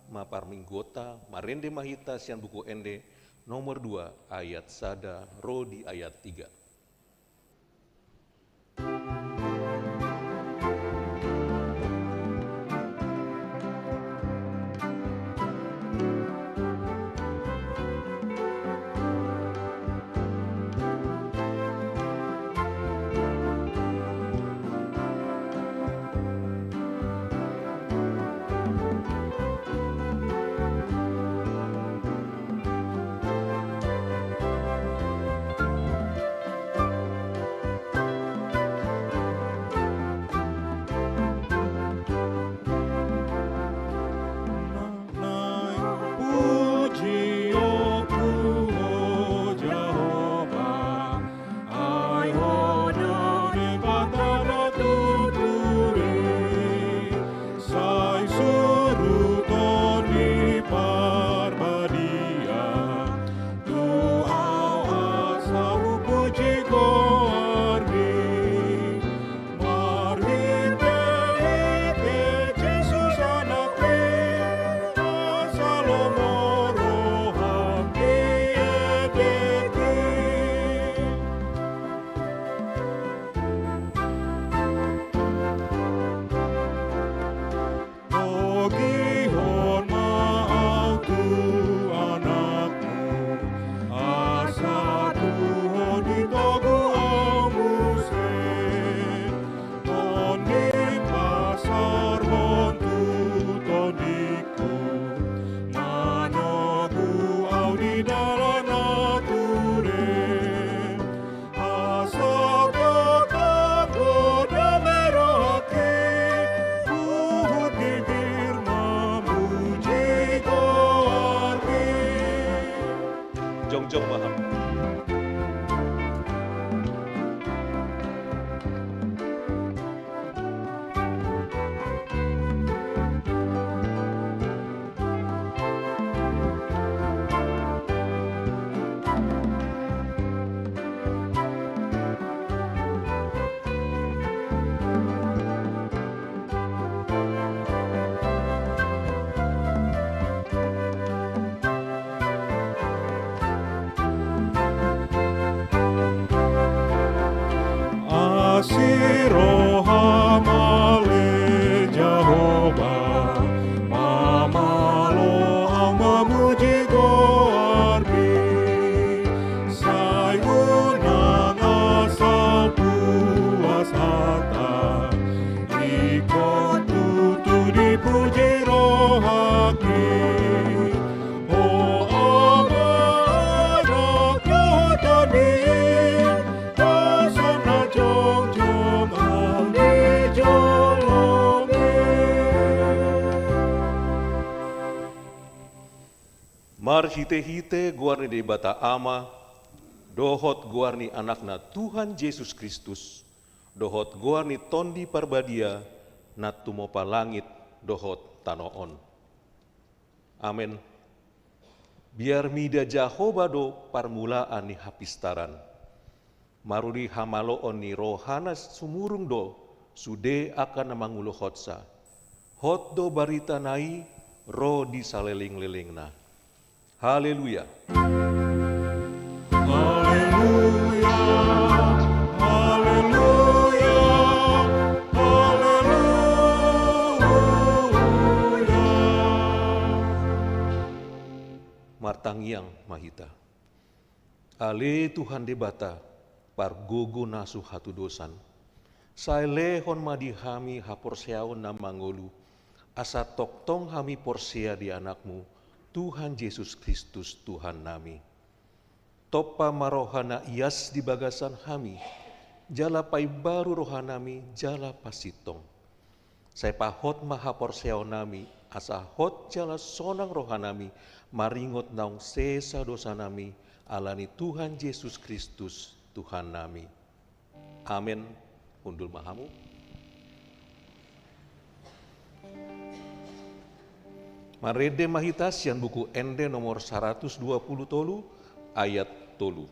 maparminggota marende mahita sian buku ende nomor 2 ayat sada ro di ayat 3. Jongjong maham. Sirohamale Jehovah, mamalo au memuji Goarbi, sayunang asal puas harta, ikut tutu dipuji rohaki. Oh anak Yahudani, dasana jongjong aldi jolonge. Mar hite-hite guarni di bata ama, dohot guarni anakna Tuhan Yesus Kristus, dohot guarni tondi parbadia, nat tumopa langit dohot tanoon. Amen. Biar mida Jehovah do parmulaan ni hapistaran, marudi hamaloon ni rohanas sumurung do, sude akan namangulu hotsa, hot do barita nai, ro di saleling-lelingna. Haleluya. Haleluya, haleluya, haleluya. Martangiang mahita. Ale Tuhan debata, pargogo nasu hatu dosan. Saelehon madihami haporseaon na mangolu, asa toktong hami porsea di anakmu, Tuhan Yesus Kristus Tuhan nami. Topa marohana ias di bagasan hami, jala pai baru rohanami jala pasitong. Saya pahot maha porseo nami, asa hot jala sonang rohanami, maringot naung sesa dosa nami, alani Tuhan Yesus Kristus Tuhan nami. Amin. Undul mahamu. Marede mahita sian buku ende nomor 120 tolu ayat tolu.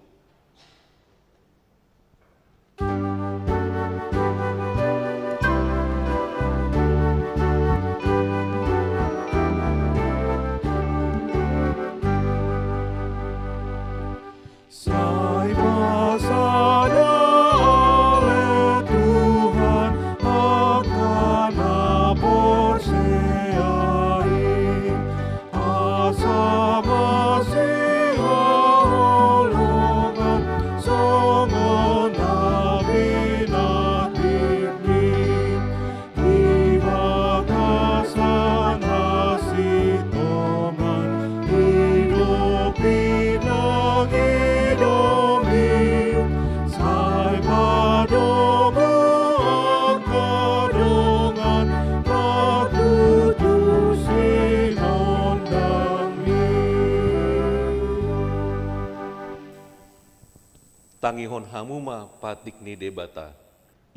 tangihon hamuma patik ni debata,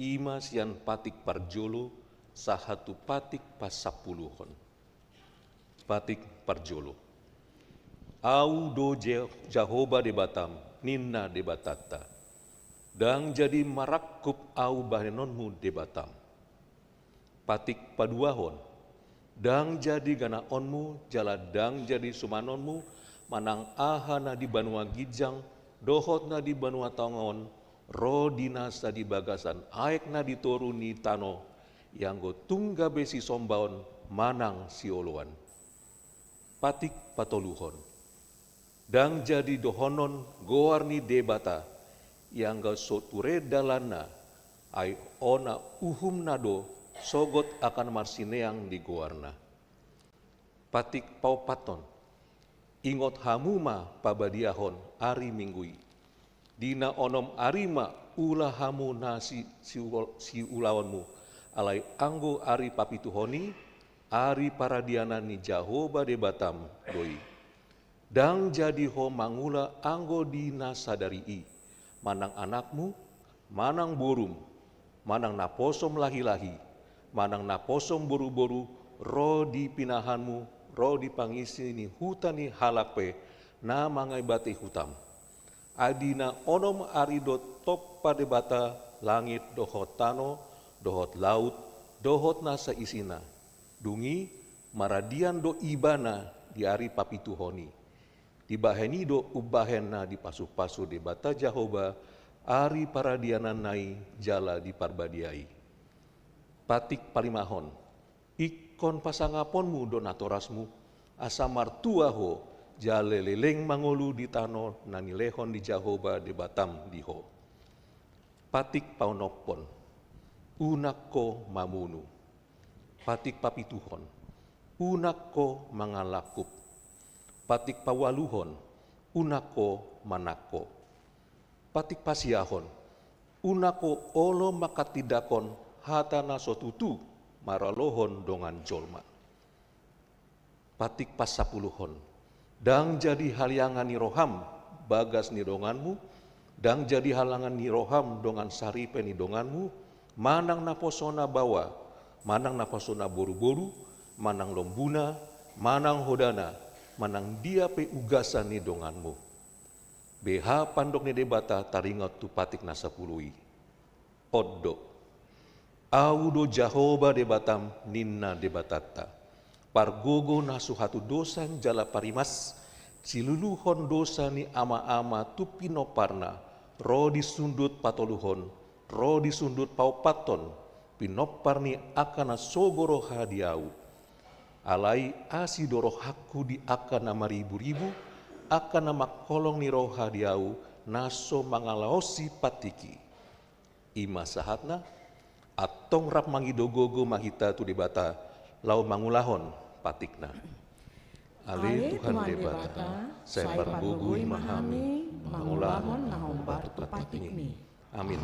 ima sian patik parjolo, sahatu patik pasapuluhon. Patik parjolo. Au do Jahoba debatam, ninna debatata. Dang jadi marakup au bahenonmu debatam. Patik paduahon. Dang jadi ganaonmu, jala dang jadi sumanonmu, manang ahana di banua gijang, dohotna di banua tongon, rodinasa di bagasan, aekna di toruni tano, yang go tungga besi sombaon, manang sioloan. Patik patoluhon. Dang jadi dohonon goarni debata, yang go soture dalana, ai ona uhum nado, sogot akan marsineang di goarna. Patik paupaton. Ingot hamuma pabadiahon ari minggui. Dina onom arima ulah hamu nasi si ulawanmu. Alai anggo ari papituhoni, ari paradiana ni Jahoba debatam doi. Dang jadi ho mangula anggo dina sadari manang anakmu, manang borum, manang naposom lahi-lahi, manang naposom boru-boru, ro di pinahanmu, ro di pangisi ni hutani halape, na mangai bati hutam. Adina onom aridot top padebata, langit dohot tano, dohot laut, dohot nasa isina. Dungi maradian do ibana di ari papituhoni. Dibaheni do ubahena di pasu-pasu debata Jahoba, ari paradianan nai jala di parbadiai. Patik palimahon, ikon pasangaponmu donatorasmu, asa martuaho, jale leleng mangolu di tano, nani lehon di Jahoba debatam diho. Patik paunopon, unakko mamunu. Patik papituhon, unakko mangalakup. Patik pawaluhon, unakko manakko. Patik pasiahon, unakko olo makatidakon, hatana sotutu maralohon dongan jolma. Patik pasapuluhon, dang jadi haliangan ni roham bagas ni donganmu, dang jadi halangan ni roham dongan saripe ni donganmu, manang naposona bawa, manang naposona boru-boru, manang lombuna, manang hodana, manang dia pe ugasan ni donganmu. BH pandok ni debata taringot tu patik nasapului. Oddo. Audo Jahoba debatam ninna debatata. Pargogo nasu hatu dosan jala parimas, ciluluhon dosa ni ama-ama tu pinoparna, ro disundut patoluhon, ro disundut paupaton, pinoparni akana sogoro hadiau. Alai asi doroh haku di akana maribu-ribu, akana makolong ni roh hadiau, naso mangalaosi patiki. Ima sahatna, atong rap mangidogogo mahita tu debata, lau mangulahon patikna. Ale Tuhan debata, saya pargugui mahami, mangulahon nahombar tu patikni. Amin.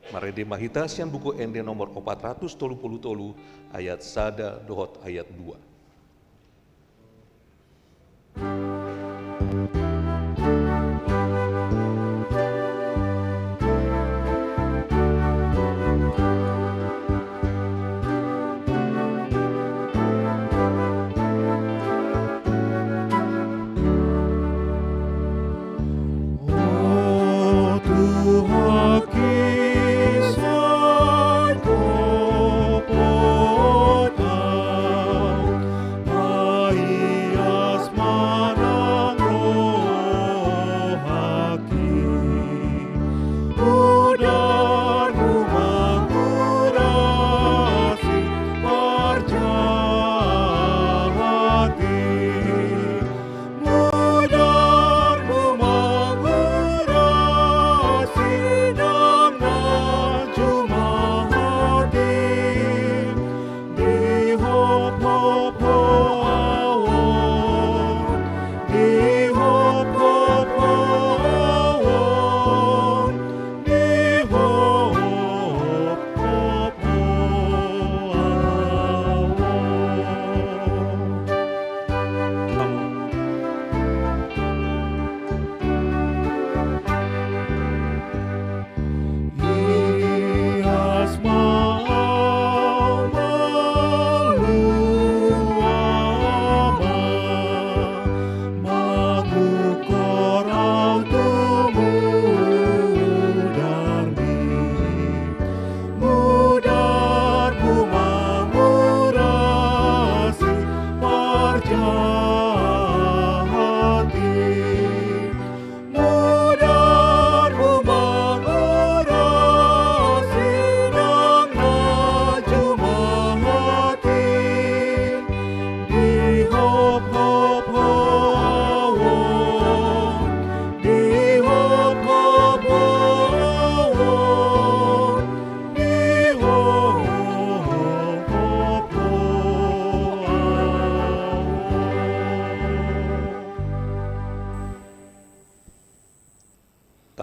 Marede mahita sian buku ende nomor 430 ayat sada dohot ayat 2.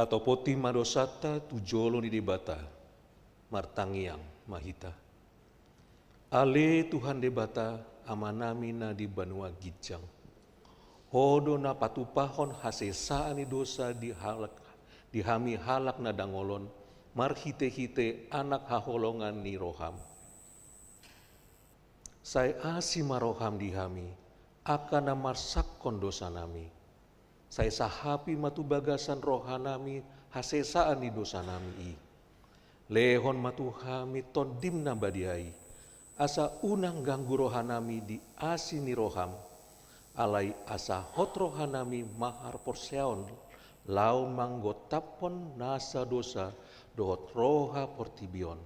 Tato poti madosata tu jolo di debata, martangiang mahita. Ale Tuhan debata amanami na di banua gijang. Hodo na patupahon hasesaan ni dosa di hami halak na dangolon, marhite-hite anak haholongan ni roham. Sai asi maroham di hami, akan namarsakkon dosa nami. Sai sahapi matu bagasan rohanami, hasesaan di dosa nami i. Lehon matu hami ton dimna badiai, asa unang ganggu rohanami di asi ni roham, alai asa hot rohanami mahar porseon, laun manggotapon nasa dosa dohot roha portibion.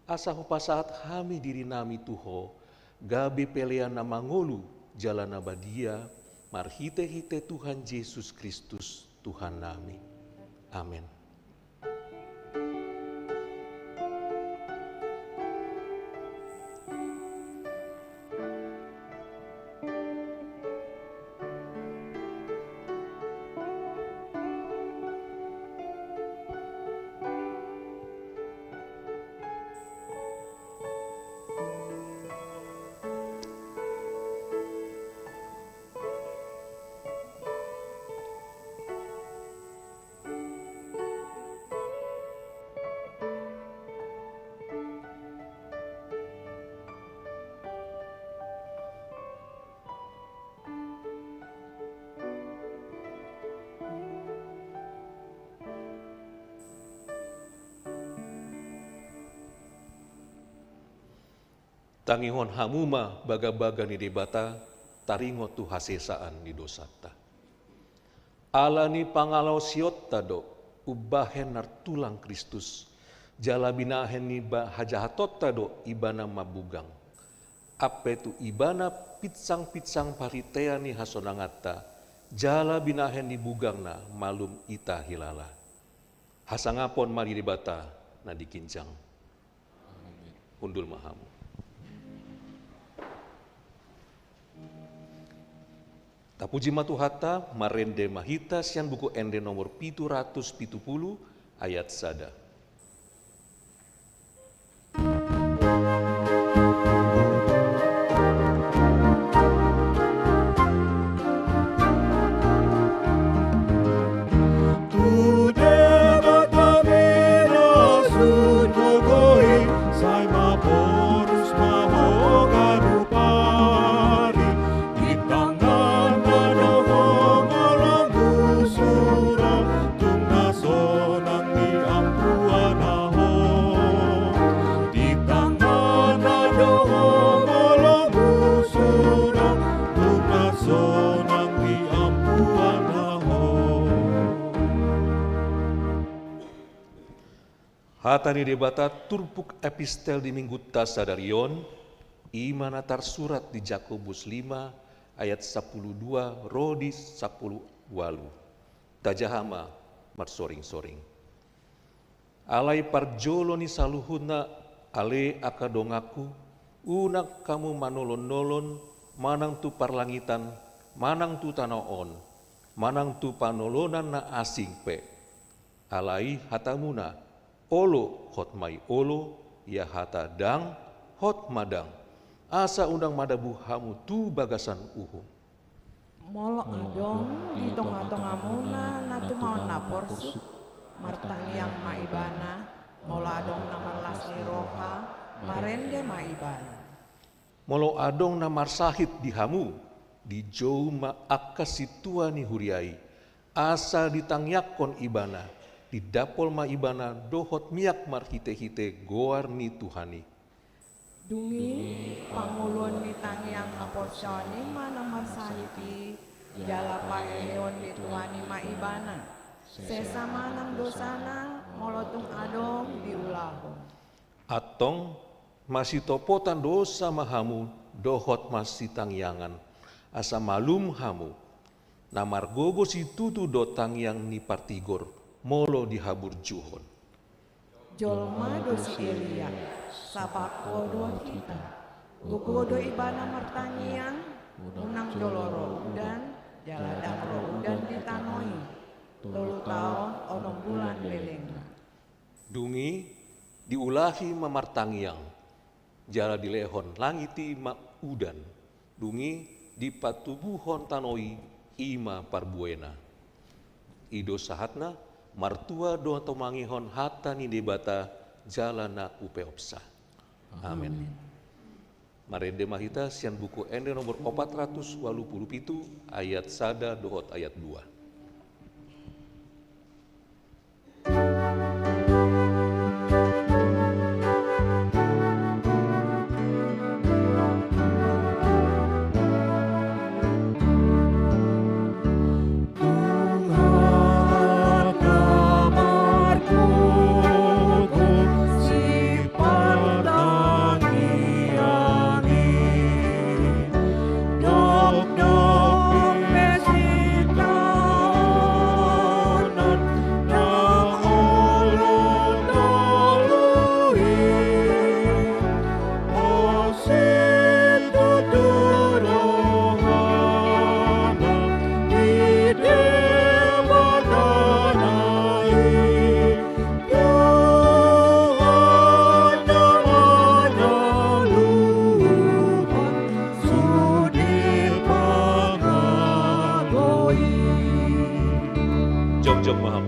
Asa hupasaat hami diri nami tuho, gabi pelean na mangolu jalan abadia, marhite-hite Tuhan Yesus Kristus Tuhan nami. Amin. Tangihon hamuma baga-baga ni debata, taringo tu hasesaan ni dosata. Ala ni pangalau siot tado, ubahen nartulang Kristus, jala binahen ni hajahatot tado ibana mabugang. Ape tu ibana pitsang-pitsang paritea ni hasonangata, jala binahen ni bugang na malum ita hilala. Hasangapon mari debata na dikincang. Undul mahamu. Tapuji matuhata marende mahita sian buku ende nomor 770 ayat sada. Hatani debata turpuk epistel di minggu tasadarion, imanatar surat di Jakobus 5 ayat 12 rodi 10 walu. Tajahama marsoring-soring. Alai parjolo ni saluhuna ale akadongaku, unak kamu manolon-nolon, manang tu parlangitan, manang tu tanaon, manang tu panolonan na asing pe. Alai hatamuna, olo hot mai olo, ya hata dang hot madang. Asa undang madabu hamu tu bagasan uhum. Molo adong di tonga-tonga muna natu mau naporsu, martang yang maibana, molo adong namar lasni roha, marende maibana. Molo adong namar sahid di hamu, di jauh ma akasitua ni huriai, asa ditangyakon ibana, di dapol ma ibana dohot miak marhite-hite goar ni Tuhani. Dungi pangulon ni tangyang aporsoni mana marsahiti, jala paeon di Tuhani maibana, sesama nang dosana molotung adong diulahon. Atong masih topotan dosa mahamu dohot masih tangyangan, asa malum hamu, namar gogo si tutu dotang yang ni partigor, molo dihabur juhon. Jolma dosi Elia, sabako do kita, gugodo ibana martangian, unang doloro udan, jaladang ro udan ditanoi, tolu taon onong bulan leleng. Dungi diulahi mamartangiang, jala dilehon langiti ma udan, dungi dipatubuhon tanoi ima parbuena. Ido sahatna martua do tomangihon hata ni debata jalana upeopsa. Amin. Marende mahita sian buku ende nomor 487 ayat sada dohot ayat 2. Jom maham.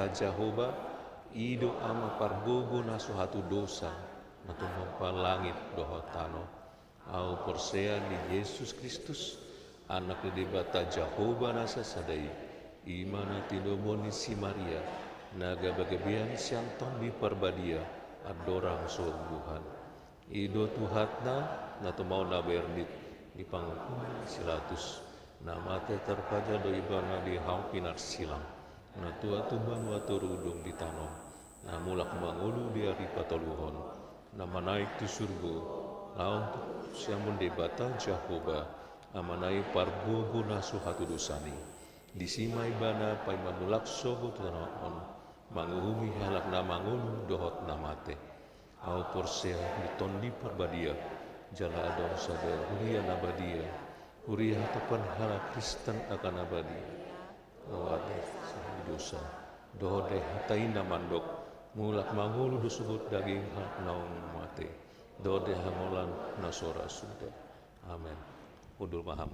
Jehovah, ido ama pargogo na suhatu dosa, na tumumpa langit dohotano, au persea di Yesus Kristus, anak di bata Jehovah nasa sadai, imana tindomoni si Maria, naga bagabian sianton di perbadia, adorang sungguhan. Ido tuhatna, na tumau na berdit, di pangkuman silatus, namate terpaja do ibana di haupinar silang. Na tua tuban watu rudung di tanom, na mulak mangulu di hari patoluhon, na manaik tu surgo, laun siamun debata Jehovah, amanai pargogo na suhatu dosani, disimai bana pai mamulak sogo tanaon, manguhumi halak na mangulu dohot namate, au porsea ditondi perbadia, jala adon sabe huria nabadia, huria tapan halak Kristen akan abadi, awade dosa dode hataina mandok mulak mangulu dusubut daging hak naung mate dode hamolan nasora suda. Amin. Udul maham.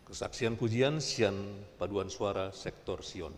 Kesaksian pujian sian paduan suara sektor Sion.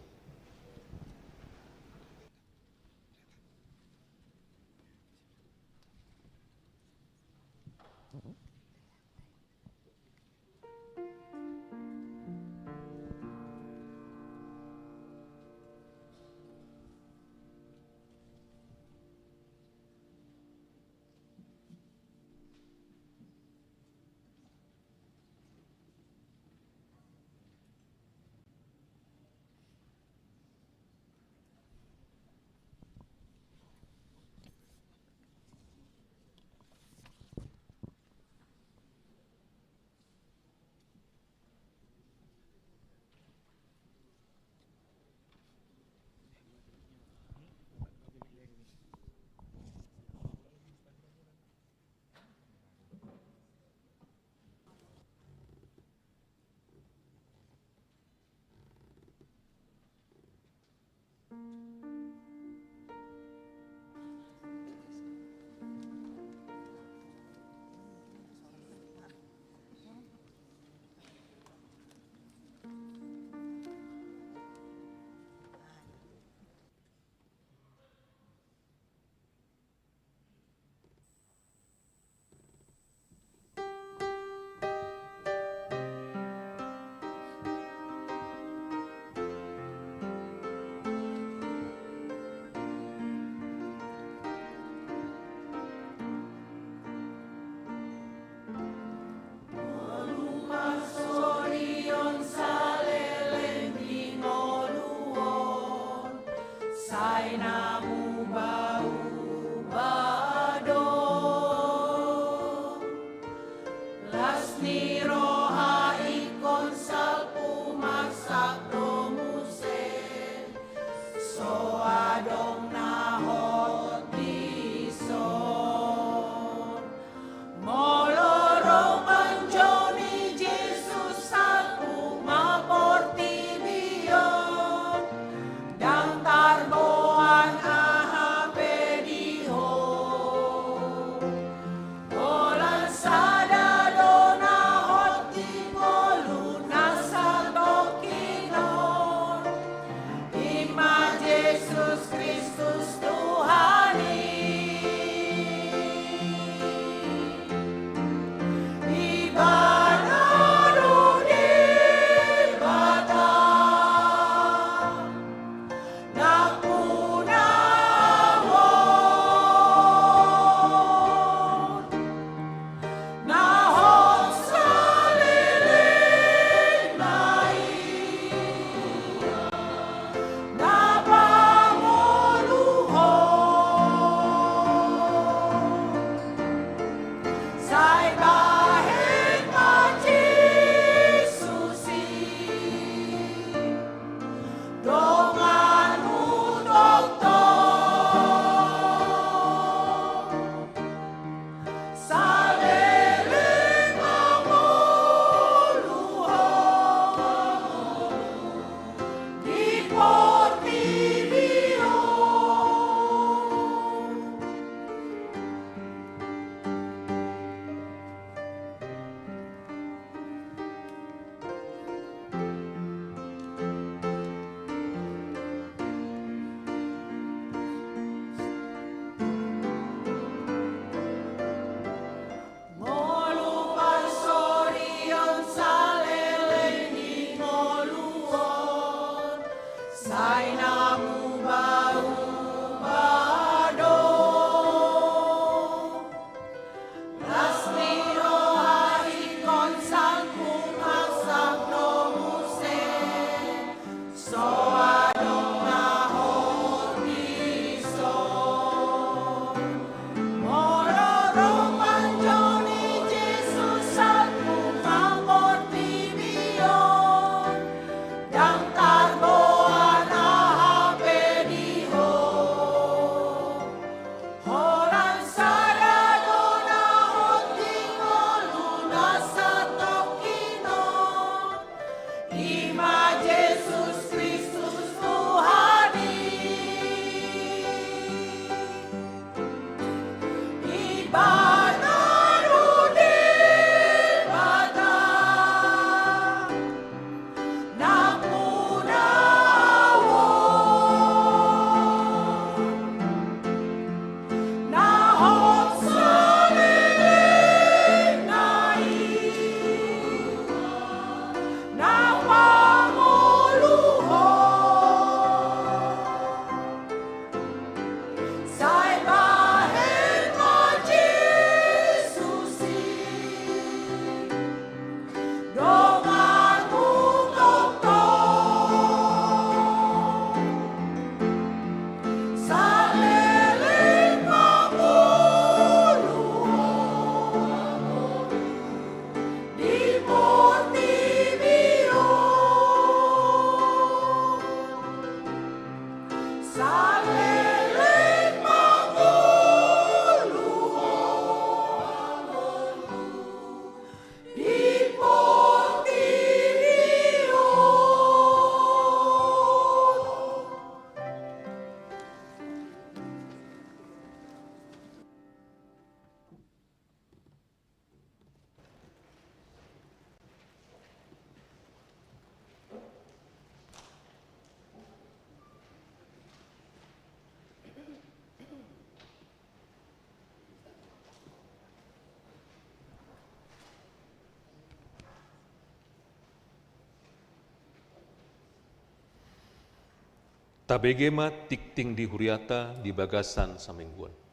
Tabegema tikting di huriata di bagasan samengguan.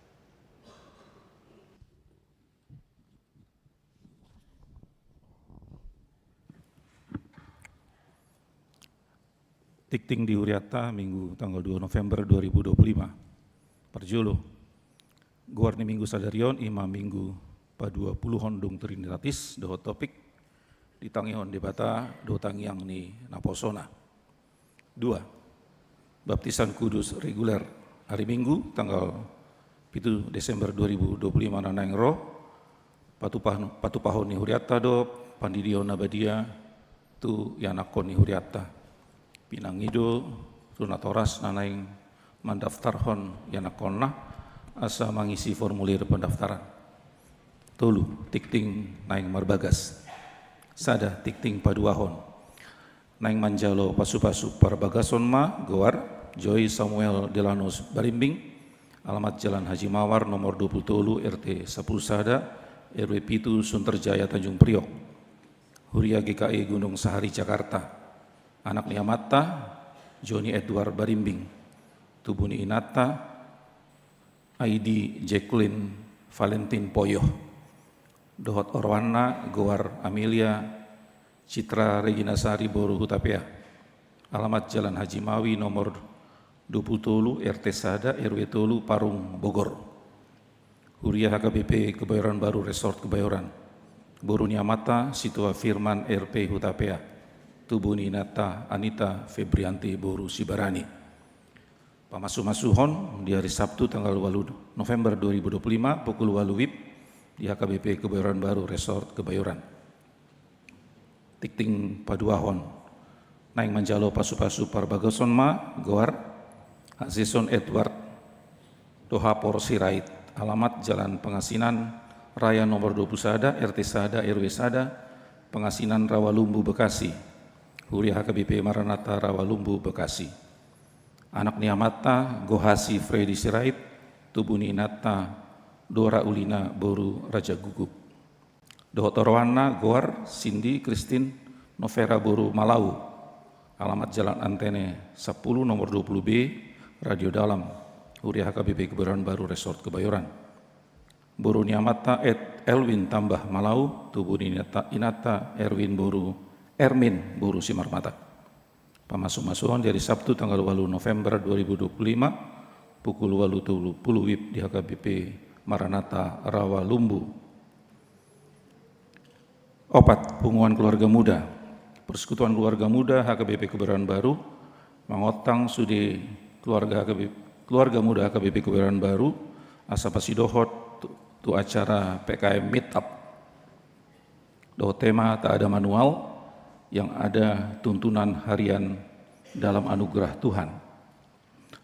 Tikting di Huriata, Minggu tanggal 2 November 2025. Perjulu, Guarni Minggu Sadarion, Imam Minggu Padua Puluhon Dung Trinitatis, doho topik, ditangihon debata, doho tangiang ni naposona. 2. Baptisan Kudus reguler, hari Minggu tanggal 7 Desember 2025 nanang roh, patupahon ni Huriata do, pandidion nabadia, tu yanakon ni Huriata. Pinangido runatoras nanaing mandaftarhon yanakonna asa mangisi formulir pendaftaran. Tolu tikting naing marbagas. Sada tikting paduahon. Naing manjalo pasu-pasu parbagason ma goar Joy Samuel Delanos Barimbing, alamat Jalan Haji Mawar nomor 20 RT 10 Sada RW Pitu Sunterjaya Tanjung Priok. Huria GKI Gunung Sahari Jakarta. Anak Niamata, Joni Edward Barimbing, Tubuni Inata, ID Jacqueline Valentin Poyoh, Dohot Orwana, Goar Amelia, Citra Regina Sari Boru Hutapea, alamat Jalan Haji Mawi nomor 20 RT Sada RW Tolu Parung Bogor, Huria HKBP Kebayoran Baru Resort Kebayoran, Boru Niamata, Situa Firman RP Hutapea, Tubuni Nata Anita Febrianti Boru Sibarani. Pamasu-masuhon di hari Sabtu tanggal 8 November 2025 pukul 8 WIB di HKBP Kebayoran Baru Resort Kebayoran. Tikting paduahon naing manjalo pasu-pasu parbagason ma goar Hazeson Edward Dohapor Sirait, alamat Jalan Pengasinan Raya nomor 20 Sada RT Sada RW Sada Pengasinan Rawalumbu Bekasi. Huria HKBP Maranatha Rawalumbu Bekasi. Anak Niamata Gohasi Freddy Sirait, Tubuni Nata Dora Ulina Boru Raja Guguk. Dohotorwana Goar Cindy Christine Novera Boru Malau, alamat Jalan Antene 10 nomor 20B Radio Dalam, Huria HKBP Kebayoran Baru Resort Kebayoran. Boru Niamata Elwin Tambah Malau, Tubuni Inata Erwin Ermin Boru Simarmata. Pamasuk-masuhon dari Sabtu tanggal 8 November 2025 pukul 8.30 WIB di HKBP Maranatha Rawalumbu. 4. Punguan Keluarga Muda. Persekutuan Keluarga Muda HKBP Kebayoran Baru mangotang sudi keluarga muda HKBP Kebayoran Baru asa pasidohot tu acara PKM Meetup. Doh tema tak ada manual, yang ada tuntunan harian dalam anugerah Tuhan.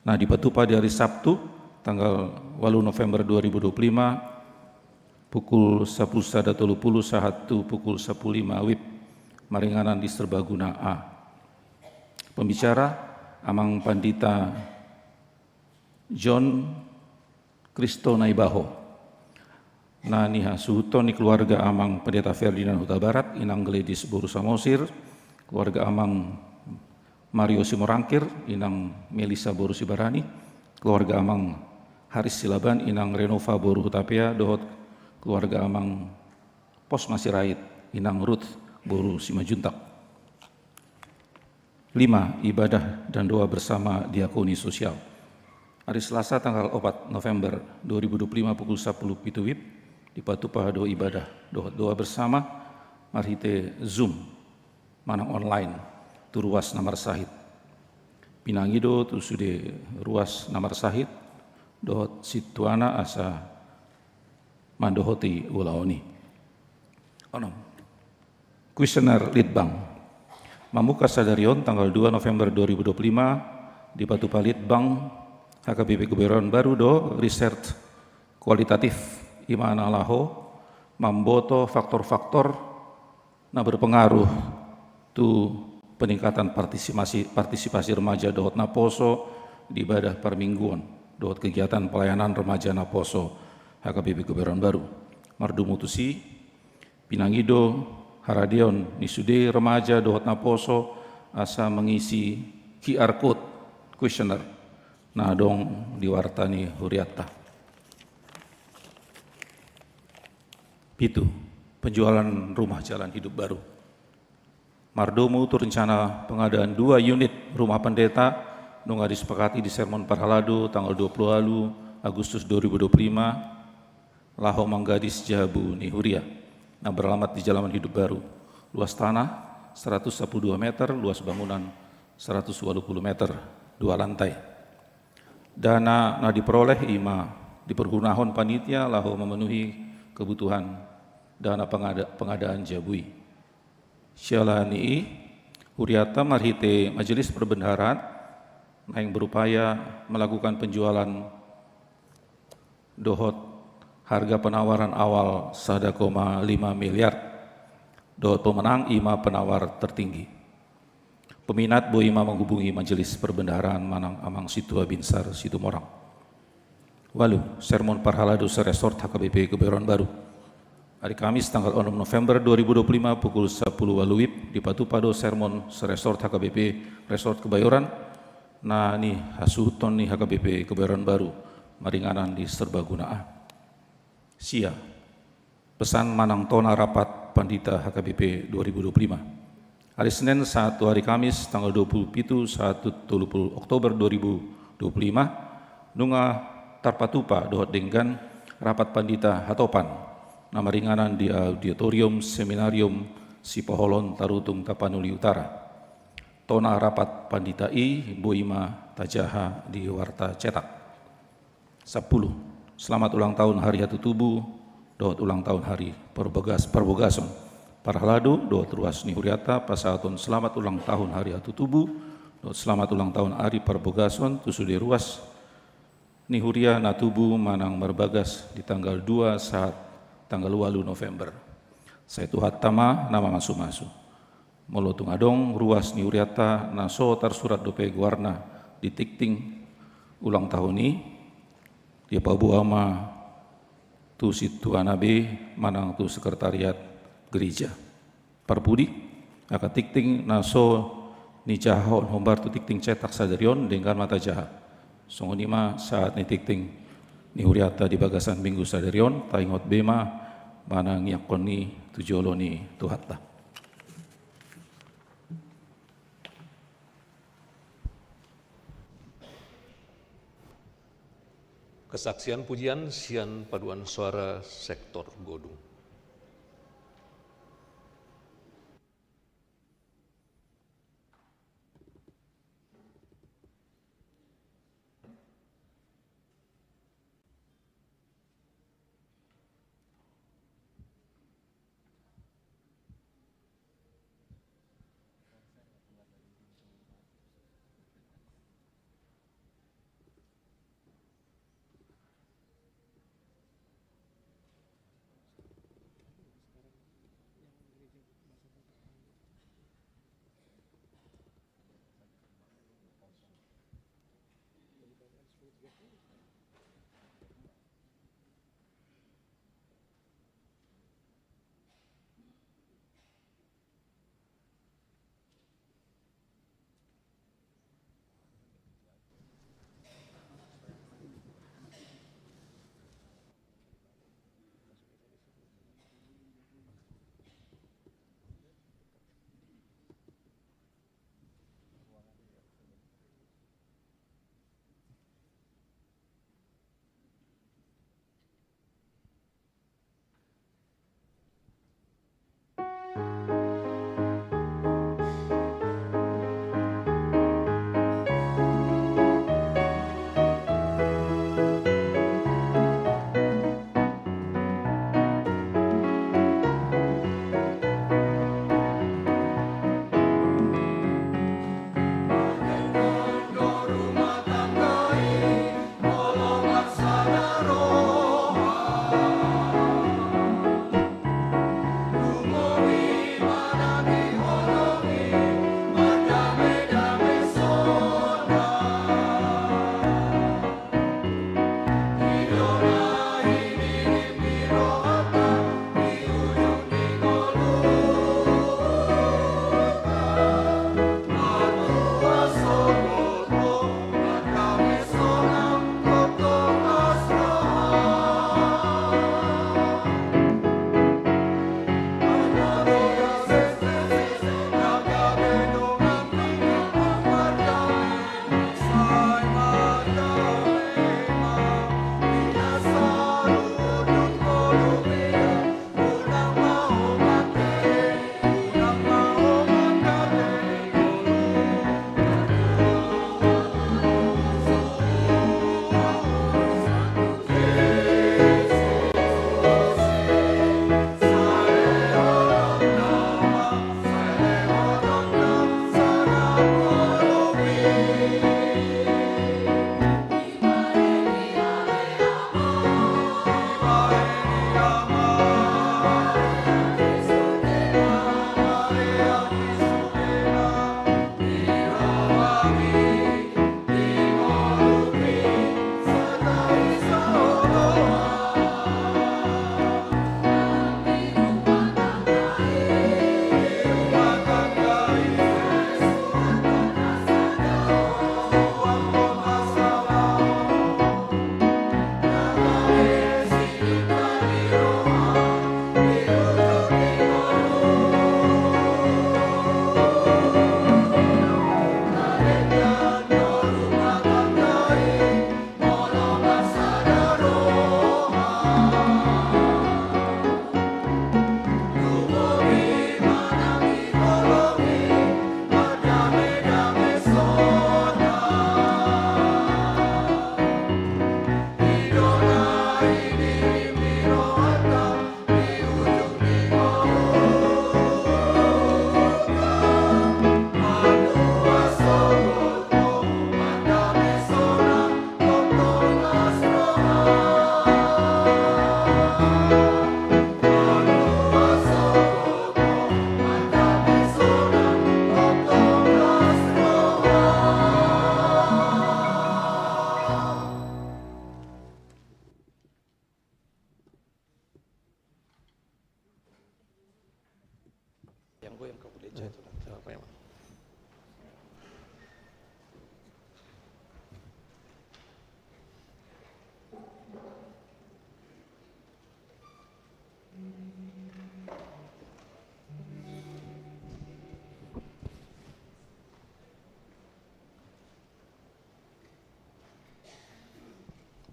Nah, di Patupa di hari Sabtu, tanggal 8 November 2025, pukul 11.30 sahatu pukul 15 WIB, Maringanan di Serbaguna A. Pembicara, Amang Pandita John Kristo Naibaho. Nah, niha suhuto ni keluarga Amang Pendeta Ferdinand Huta Barat, Inang Gledis Boru Samosir, keluarga Amang Mario Simorangkir, Inang Melisa Boru Sibarani, keluarga Amang Haris Silaban, Inang Renova Boru Hutapea, dohot keluarga Amang Pos Masirait, Inang Ruth Boru Simajuntak. 5. Ibadah dan doa bersama diakoni sosial. Hari Selasa tanggal 4 November 2025 pukul 10 WIB di Patupa do ibadah doa bersama marhite Zoom manang online tu ruas namar sahid pinangido tu sude ruas namar sahid dohot situana asa mandohoti ulaoni. 6. Kuesioner Litbang Mamuka Sadarion tanggal 2 November 2025 di Patupa Litbang HKBP Kebayoran Baru do research kualitatif imana laho mamboto faktor-faktor na berpengaruh tu peningkatan partisipasi remaja dohot naposo di ibadah permingguan dohot kegiatan pelayanan remaja naposo HKBP Kebayoran Baru. Mardu mutusi pinangido haradion nisude remaja dohot naposo asa mengisi QR code Questioner na dong diwartani huriata. Pitu, penjualan rumah jalan hidup baru. Mardomu tu rencana pengadaan 2 unit rumah pendeta nunga disepakati di Sermon Parhalado tanggal 20 Agustus 2025 Laho Manggadis Jabu Nihuria. Nah, beralamat di Jalan Hidup Baru. Luas tanah 112 meter, luas bangunan 120 meter, 2 lantai. Dana na diperoleh ima dipergunahon panitia laho memenuhi kebutuhan dana pengadaan jabui. Syalani huriata marhite majelis perbendaharaan yang berupaya melakukan penjualan dohot harga penawaran awal 1,5 miliar. Dohot pemenang ima penawar tertinggi. Peminat bo ima menghubungi majelis perbendaharaan Manang Amang Situa Binsar Situmorang. Walu Sermon Parhalado Resort HKBP Kebayoran Baru. Hari Kamis tanggal 6 November 2025 pukul 10 Waluwip di Patupado Sermon Resort HKBP Resort Kebayoran. Nah ni hasuton ni HKBP Kebayoran Baru maringanan di Serbaguna. Sia pesan Manang Tona Rapat Pandita HKBP 2025. Hari Senin 1 hari Kamis tanggal 27 Oktober 2025 nunga tarpatupa dohot denggan rapat Pandita Hatopan nama ringanan di Auditorium Seminarium Sipoholon Tarutung Tapanuli Utara. Tona rapat Pandita I Boima Tajaha di Warta Cetak. 10. Selamat ulang tahun Hari Hatu Tubuh, dohot ulang tahun Hari Perbogason. Parhalado, dohot ruas Nihuriata, pasaton selamat ulang tahun Hari Hatu Tubuh, dohot selamat ulang tahun Hari Perbogason, tusude ruas Nihuria Natubu Manang Merbagas di tanggal 2 saat tanggal 8 November. Saya Tuhat Tama nama masu-masu. Molotung adong ruas Nihuriata naso tersurat dope guarna di tikting ulang tahun ini. Dia Pabu Ama tu situ anabe Manang tu sekretariat gereja. Parpudi akan tikting naso ni jahon hombar tu tikting cetak sadarion dengan mata jaha. Songonima saat ni tikting ni huriata di bagasan minggu sadarion taingot bema Manang yakoni tujoloni tuhatta. Kesaksian pujian sian paduan suara sektor Godung.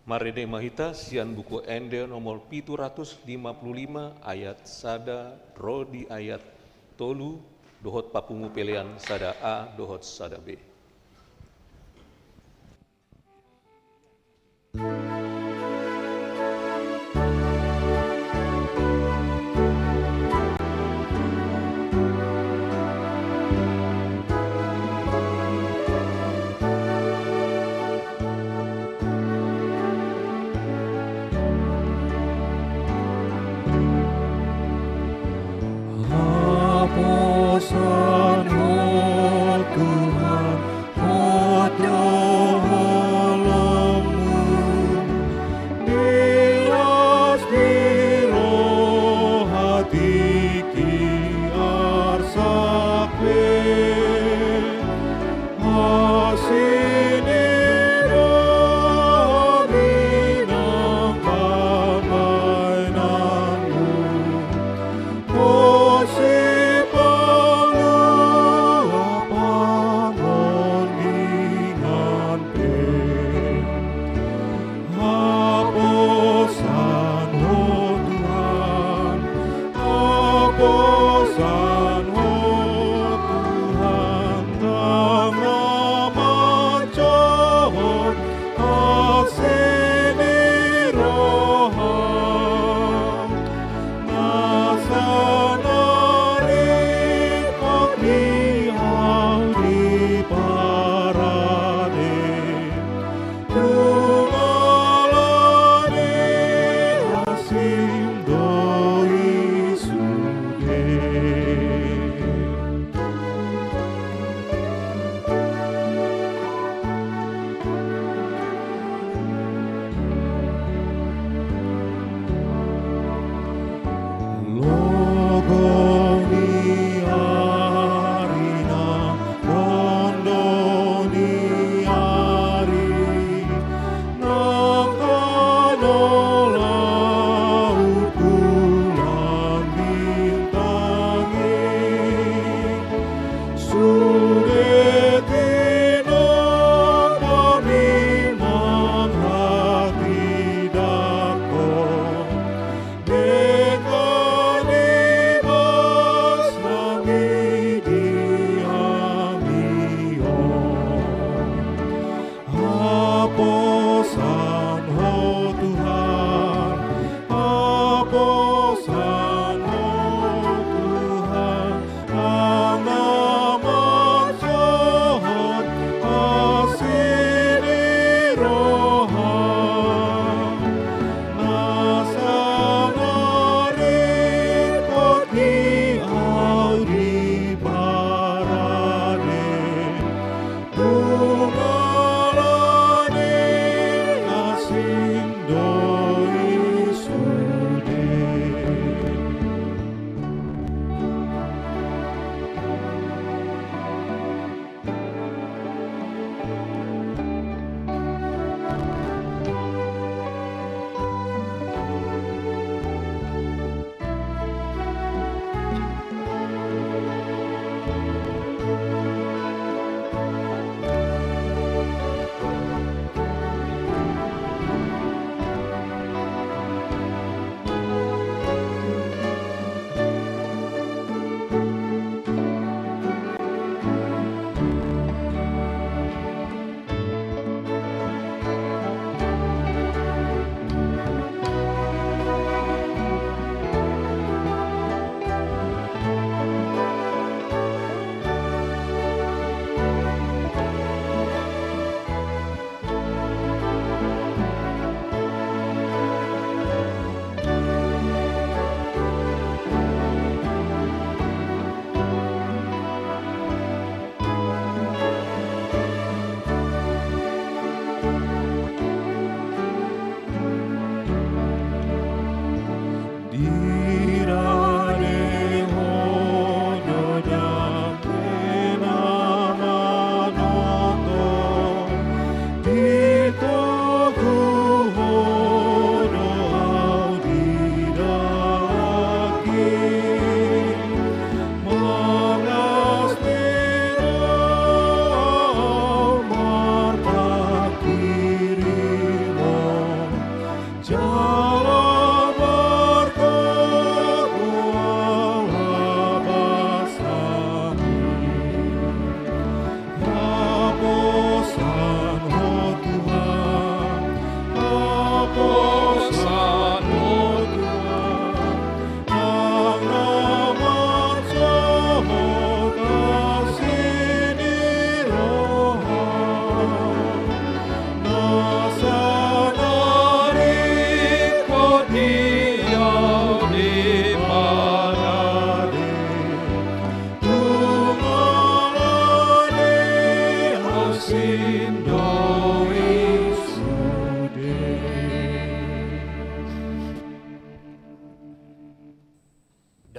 Marene Mahita sian buku ende nomor 755 ayat sada rodi ayat tolu dohot papungu pelean sada A dohot sada B. Hapusan, oh Tuhan,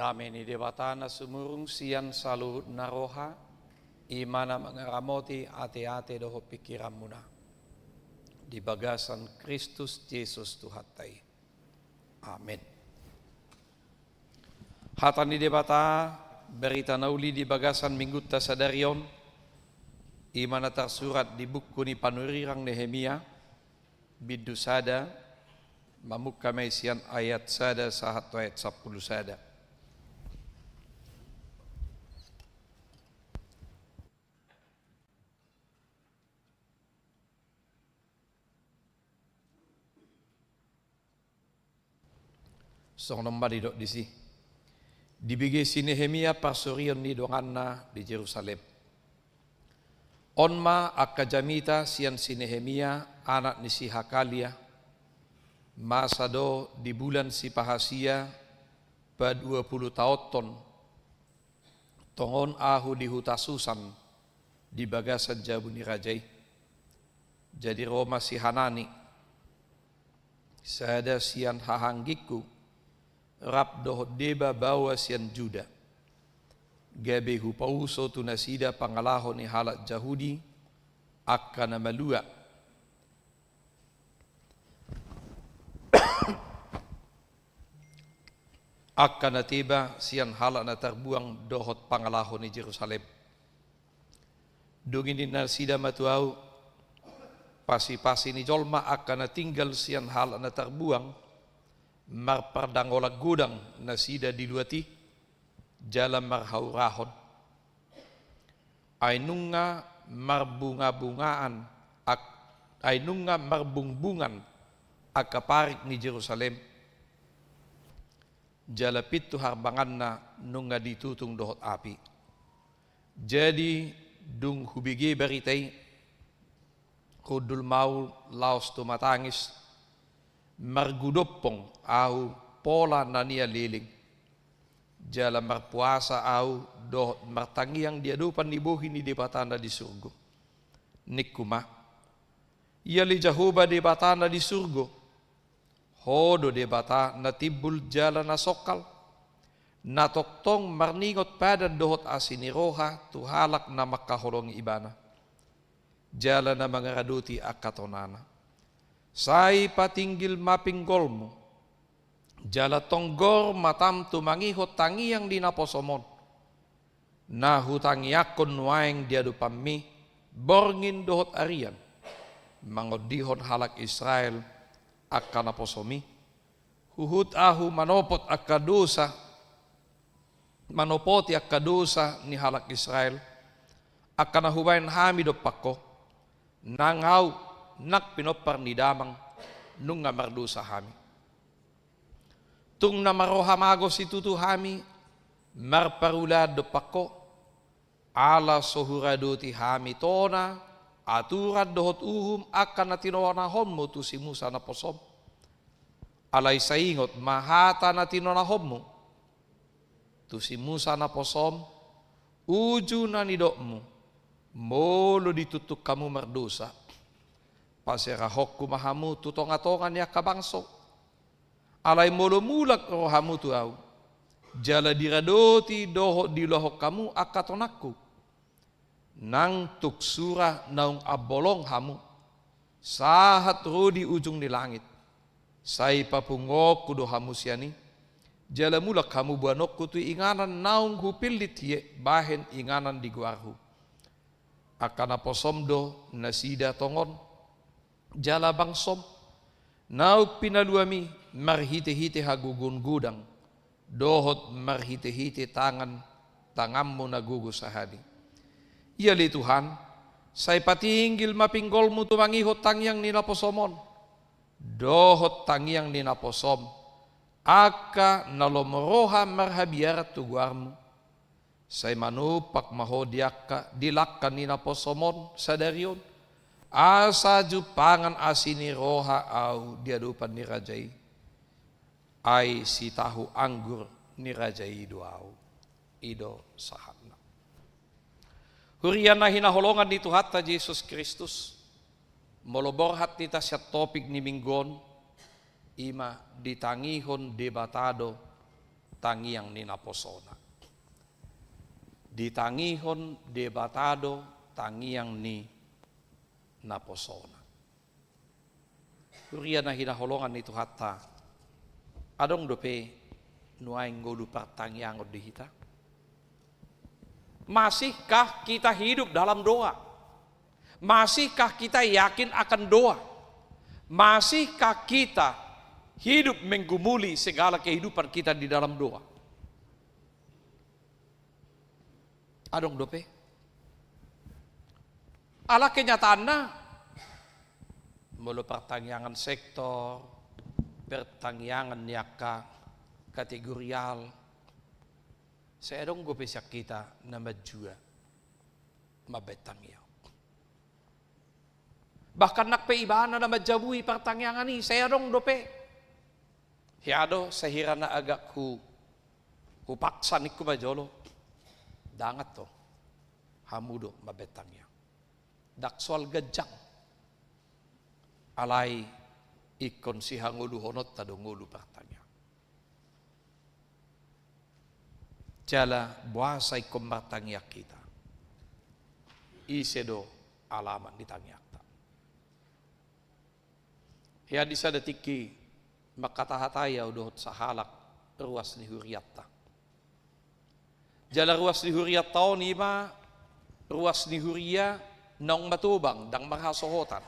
Rame ni debatana sumurung sian salu naroha, imana mengaramoti ate-ate doho pikiran muna. Di bagasan Kristus Yesus Tuhatai. Amin. Hatan di debata, berita nauli di bagasan minggu tasadarion, imana tersurat di buku ni panurirang Nehemia, bidu sada, mamukka maisian ayat sada sahatu ayat 10 sada. Song nomba di dok disi. Dibigesi Nehemia pasorion ni donganna di Jerusalem. Onma akka jamita sian si Nehemia anak ni si Hakalia. Masa do di bulan si Pahasia pada 20 tahun tongon ahu di huta Susan di bagasan Jabuni Rajai. Jadi Roma si Hanani. Sada sian hahanggiku rap doh deba bawa sian Juda. Gabe hupauso tunasida pangalaho ni halat Jahudi akan malua. Akan natiba sian halat na terbuang dohot pangalaho ni Jerusalem. Dungin ni nasida matuau pasi-pasi ni jolma akan tinggal sian halat na terbuang marpardangolak gudang nasida diluati jalan marhaurahon ainunga marbunga-bungaan ainunga marbungbungan akaparik ni Jerusalem jalapit tu harbanganna nunga ditutung dohot api. Jadi dung hubigi beritai kudul mau laos tu matangis margudopong au pola nania liling jala marpuasa au doh martangi yang diadupan dibuhi ni debatanda di surga nikuma ia li jahuba debatanda di surga hodo debata natibul jala nasokal natoktong marningot pada dohot asini roha tuhalak na makahorong ibana jala na mangaraduti akatonana. Sai patinggil mapinggolmu jala tonggor matam tu mangihot tangi yang dinaposomon na hutangi akon waeng diadu pammi borngin dohot arian mangodihon halak Israel akan naposomi huhut ahu manopot akadosa manopoti akadosa ni halak Israel akan nahubain hamido pakko nangau nak pinopar ni damang nung nga mardusa hami. Tung na maroha magos itutu hami marparulad do pako ala sohuraduti hami tona aturad dohot uhum akan natinowanahon mo tu si Musa na posom. Alay saingot mahata natinowanahon mo tu si Musa na posom uju na nidok mo molo ditutuk kamu mardusa. Pasirahok kumahamu tu tonga-tonga niya kabangso. Alay mulumulak rohamu tu au. Jala diradoti doho dilohok kamu akatonakku. Nang tuksura naung abolong hamu. Sahat rodi ujung di langit. Sai papungok kudo hamu siani. Jala mulak hamu buanokku tu inganan naung hupilit ye bahen inganan di guarhu. Akana posomdo nasida tongon. Jala bangsom nauk pinaluami marhite-hite hagugun gudang dohot marhite-hite tanganmu nagugu sahadi. Ia li Tuhan say patinggil mapinggolmu tumangihot tangyang ninaposomon dohot tangyang ninaposom aka nalomoroha marhabiarat tuguarmu say manupak mahodiaka dilakkan ninaposomon sadarion asa jupangan asini roha au diadupan ni rajai ai si tahu anggur ni rajai doau ido sahatna huriana hinaholongan ni Tuhatta Yesus Kristus moloborhat nita siya topik ni minggon ima ditangihon debatado tangiang ni naposona. Di tangihon debatado tangiang ni naposona. Uriya na hinaholongan nito hatta adong dope nuaing ngolu pertangiang di hita. Masihkah kita hidup dalam doa? Masihkah kita yakin akan doa? Masihkah kita hidup menggumuli segala kehidupan kita di dalam doa? Adong dope. Ala kenyataannya mulu pertangyangan sektor, pertangyangan niaka kategorial. Saya dong gope siak kita nama jua mabetang ya. Bahkan nak peibana nama jabui pertangyangan ini saya dong dope. Hiado sehirana agak ku paksa niku bajolo. Dangat to hamudo mabetang ya. Dak soal gejang alai ikon si hangulu honot tado ngulu pertanya. Jala buasa ikon martangya kita. Isedo alaman ditangya. Ya disa detiki makatahataya udah sahalak ruas ni huriatta. Jala ruas ni huriat tahun ima ruas ni huria nong matubang dang makasohotan.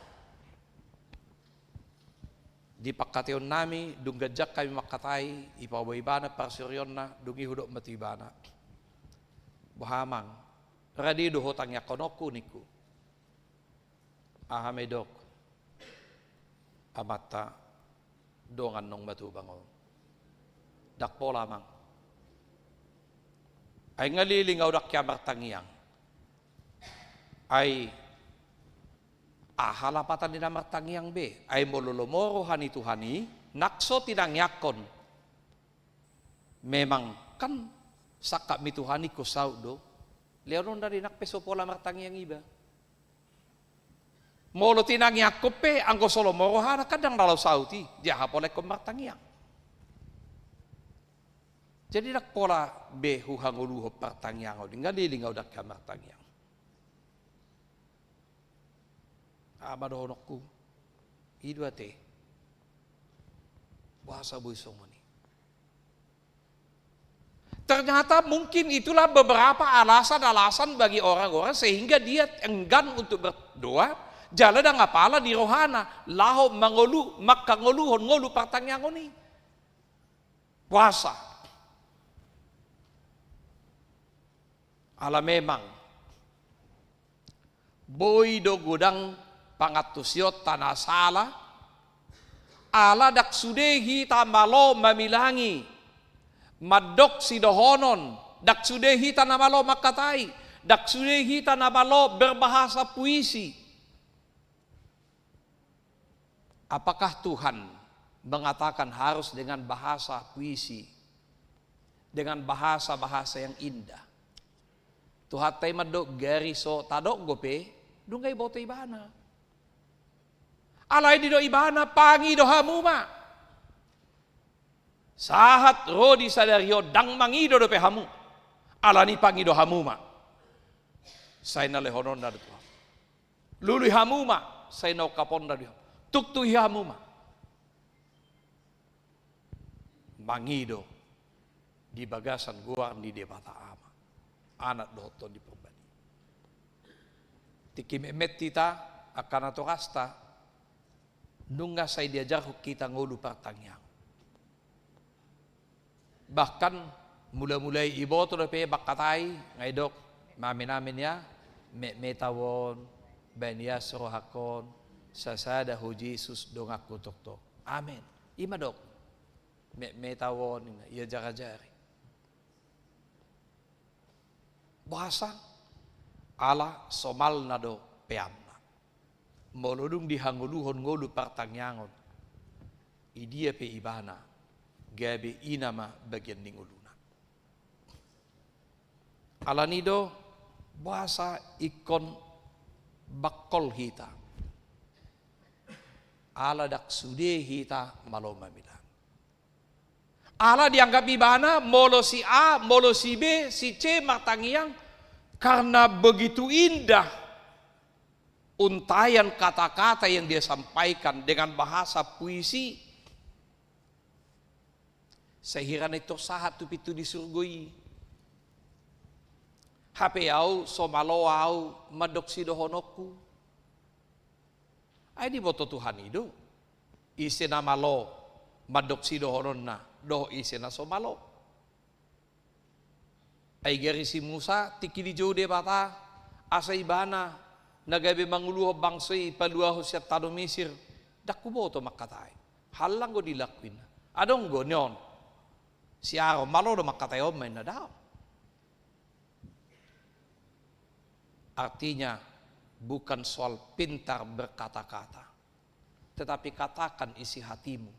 Di pagkation nami dunggajak kami makatay ipawaybana parsuryon na dungi hudok matibana. Buhamang radi duhotang yakonoku niku. Ahamedok amata dongan nong matubang. Dakpo lamang. Ay ngalilingaw dakya martangyang. Ay halapatan ni martangyang be. Ay mololomoro hani tuhani. Nakso tinangyakon. Memang kan sakak mituhani ko saudo. Leonon dari nakpeso pola martangyang iba. Molo tinangyak ko pe, ang gosolo morohana kadang nalaw sauti. Dia hapolek ko martangyang. Jadi nak pola be huhanguluho partangyang o dinga lilingaw dak ka martangyang. Amadonokku idwa te bahasa buisong mani. Ternyata mungkin itulah beberapa alasan-alasan bagi orang-orang sehingga dia enggan untuk berdoa. Jala dah ngapala di rohana laho mangolu makka ngoluhon ngolu partangyang oni. Puasa. Ala memang boy do gudang pangatusyot tanah sala ala dak sudehi tamalo mamilangi madok sidohonon dak sudehi tanamalo makatai dak sudehi tanamalo berbahasa puisi. Apakah Tuhan mengatakan harus dengan bahasa puisi dengan bahasa-bahasa yang indah? Tuhan tay madok gariso tadok gope dungay boto ibana. Alay di do ibana pangi do hamuma. Sahat rodi sadario dang mangido do pe hamu. Alani pangi do hamuma. Say na lehonon na do. Lului hamuma say no kapon na do. Tuktuhi hamuma. Mangido di bagasan gua di debata ama. Anak dohton di perbani. Tiki memet kita akan atau kasta nunga say diajar kita ngulu partangyang. Bahkan mulai iboto na pe bakatai ngay dok mamin-amin ya metawon benya sorohakon sasada hu Jesus dongak kutok. Amin. Ima dok metawon iya jari. Bahasa ala somal nado peamna. Molodung dihanguluhon ngolu partangyangon. Idia pe ibana. Gabe inama bagian ninguluna. Ala nido bahasa ikon bakol hita. Ala dak sude hita maloma milan. Allah dianggap ibana, molo si A, molo si B, si C, martangiang. Karena begitu indah untayan kata-kata yang dia sampaikan dengan bahasa puisi. Sehingga itu sahat tu pitu disurgui. HP au, somalo au, madok si dohonoku. Ay di boto Tuhan itu. Isi nama lo, madok si dohonon na. Doh isi na somalo. Ay gari si Musa, tikili jauh de bata, asa ibana, nagabi manguluho bangsoy, paluaho siya tado Misir, daku boto makatay. Halang go dilakwin. Adong go nyon. Si Aaron malo do makatay o may na daw. Artinya bukan soal pintar berkata-kata, tetapi katakan isi hatimu,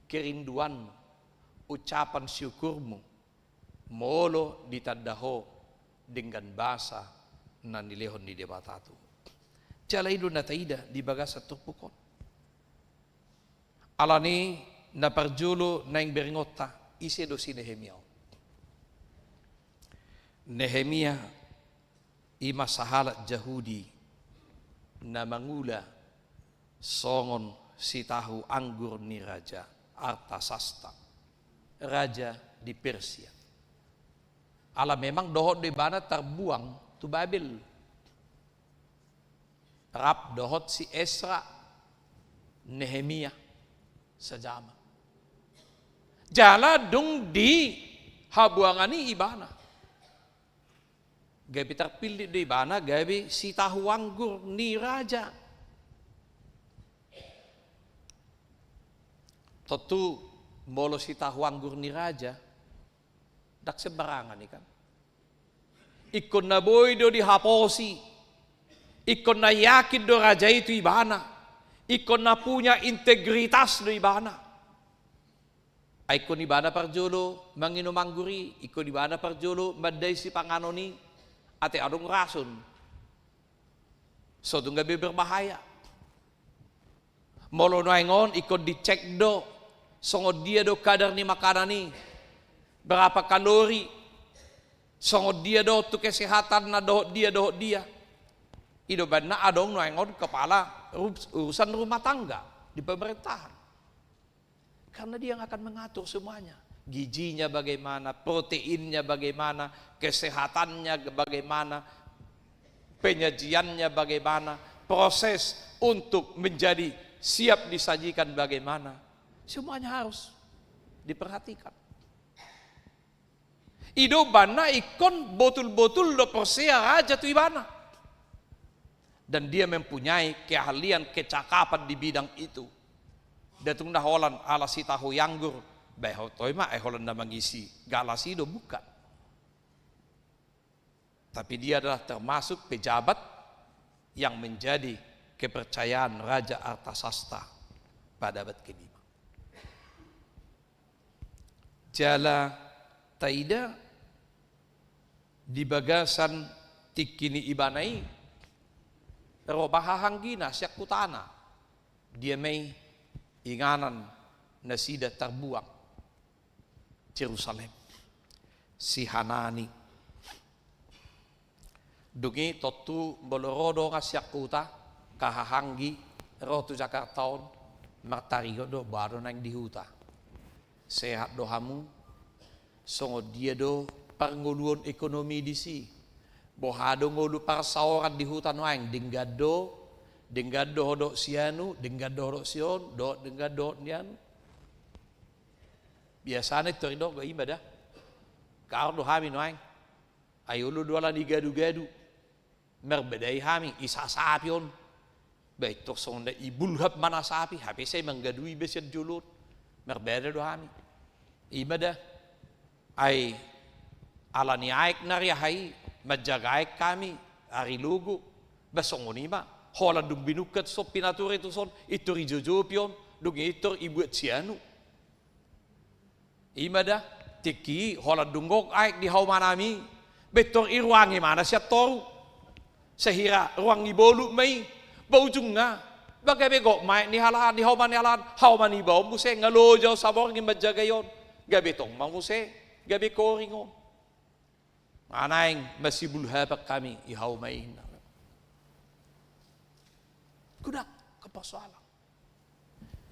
kerinduanmu, ucapan syukurmu, molo ditadaho dengan bahasa na nilehon di debatatu. Jala idu na taida di bagasa turpukon. Alani na parjulo na yung beringota isi do si Nehemia. Nehemia ima sahalat Jahudi na mangula songon si tahu anggur ni Raja Artasasta, raja di Persia. Ala memang dohot di bana terbuang tu Babel. Rap dohot si Esra, Nehemia sejama. Jala dung di habuangani ibana. Gabi terpilih di ibana, gabi si tahu anggur ni raja. Tentu molo si tahu anggur ni raja, dak sembarangan ikan. Ikon na boy do dihaposi, ikon na yakin do raja itu ibana, ikon na punya integritas do ibana. Ikon ibana parjolo manginom angguri, ikon ibana parjolo maday si panganoni, ate adong rason. So tunggabi berbahaya. Molo noengon ikon dicek do, songod dia do kadar ni makanan ni, berapa kalori, songod dia do tu kesehatan na do dia. Ido bana adong noengon kepala urusan rumah tangga di pemerintahan. Karena dia yang akan mengatur semuanya. Gizinya bagaimana, proteinnya bagaimana, kesehatannya bagaimana, penyajiannya bagaimana, proses untuk menjadi siap disajikan bagaimana. Semuanya harus diperhatikan. Ido bana ikon botul-botul do persea raja tu ibana. Dan dia mempunyai keahlian, kecakapan di bidang itu. Datung daholan ala si tahu yanggur, bahwa toima holan na mangisi galasi do bukan. Tapi dia adalah termasuk pejabat yang menjadi kepercayaan Raja Artasasta pada abad ke-5. Jala taida di bagasan tikini ibanai robahahanggina siak kutana dia may inganan na sida terbuang Jerusalem si Hanani dungi totu bolorodo nga siak kuta kahahanggi rotu Jakartaon martarigo do baru nang dihuta sehat dohamu songo dia do panguluan ekonomi di si bohado ngulu para saoran di hutan waeng denggado do sianu denggado do sion do denggado nian biasanya itu do go ibadah kar do hami waeng ayulu dola di gadu-gadu merbedai hami isa sapion baik tok sonda ibulhab mana sapi hape saya menggadui besian julut merbeda do hami ibadah ay alani aik nariyahai majagaik kami ari lugu basongonima holan dung binukat so pinatur itu son itu rijojopion dung itor ibuat sianu imada tiki holan dunggok aik di haumanami betor irwangi mana siya toru sehira ruang ibolu may baujung nga bagay bego may ni halahan ni hauman ni halahan hauman ibao muse ngalojaw sabor ni majagayon gabi tong mamuse, gabi koringo. Anaing masibulhabak kami ihaw main. Kudak kepersoalan.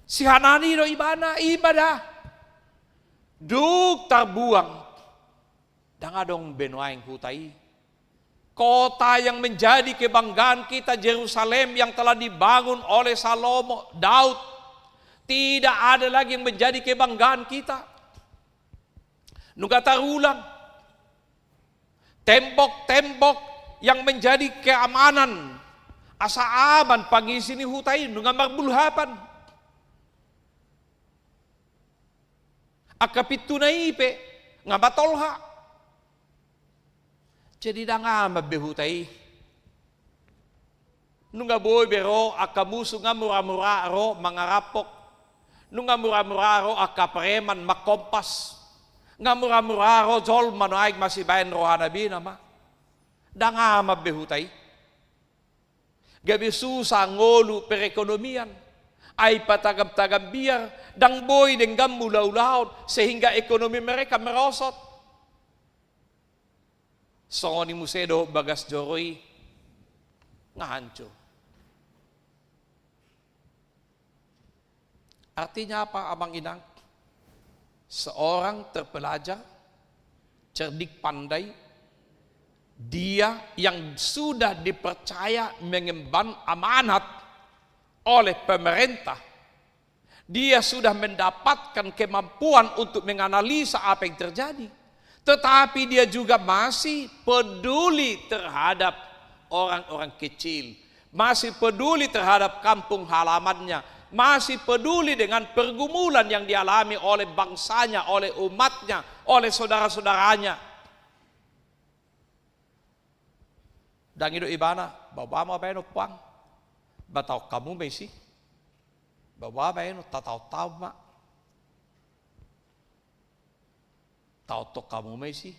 Si Hanani no ibana ibadah. Duk terbuang. Dangadong benuaing hutai. Kota yang menjadi kebanggaan kita, Yerusalem yang telah dibangun oleh Salomo, Daud. Tidak ada lagi yang menjadi kebanggaan kita. Nugatarulang. Tembok-tembok yang menjadi keamanan. Asa aman pagi sini hutai nungamar bulhapan. Akapitu na ipe ngabatolha. Jadi da nga mabehutai. Nunga boy bero akamuso nga mura-mura ro mangarapok. Nunga mura-mura ro akapreman makompas. Nga mura-mura ro jol manoaig masibayan ro hanabi nama. Da nga mabehutai. Gabi susah ngolu perekonomian. Ay patagam-tagam biar. Dang boy denggam mulaw-law. Sehingga ekonomi mereka merosot. Songoni musedo bagas joroy. Ngahanco. Artinya apa abang inang? Seorang terpelajar. Cerdik pandai. Dia yang sudah dipercaya mengemban amanat oleh pemerintah. Dia sudah mendapatkan kemampuan untuk menganalisa apa yang terjadi. Tetapi dia juga masih peduli terhadap orang-orang kecil. Masih peduli terhadap kampung halamannya. Masih peduli dengan pergumulan yang dialami oleh bangsanya, oleh umatnya, oleh saudara-saudaranya. Dan itu ibana, bawa mau bayar puang, batau kamu besi, bawa bayar tahu mak, tahu kamu besi,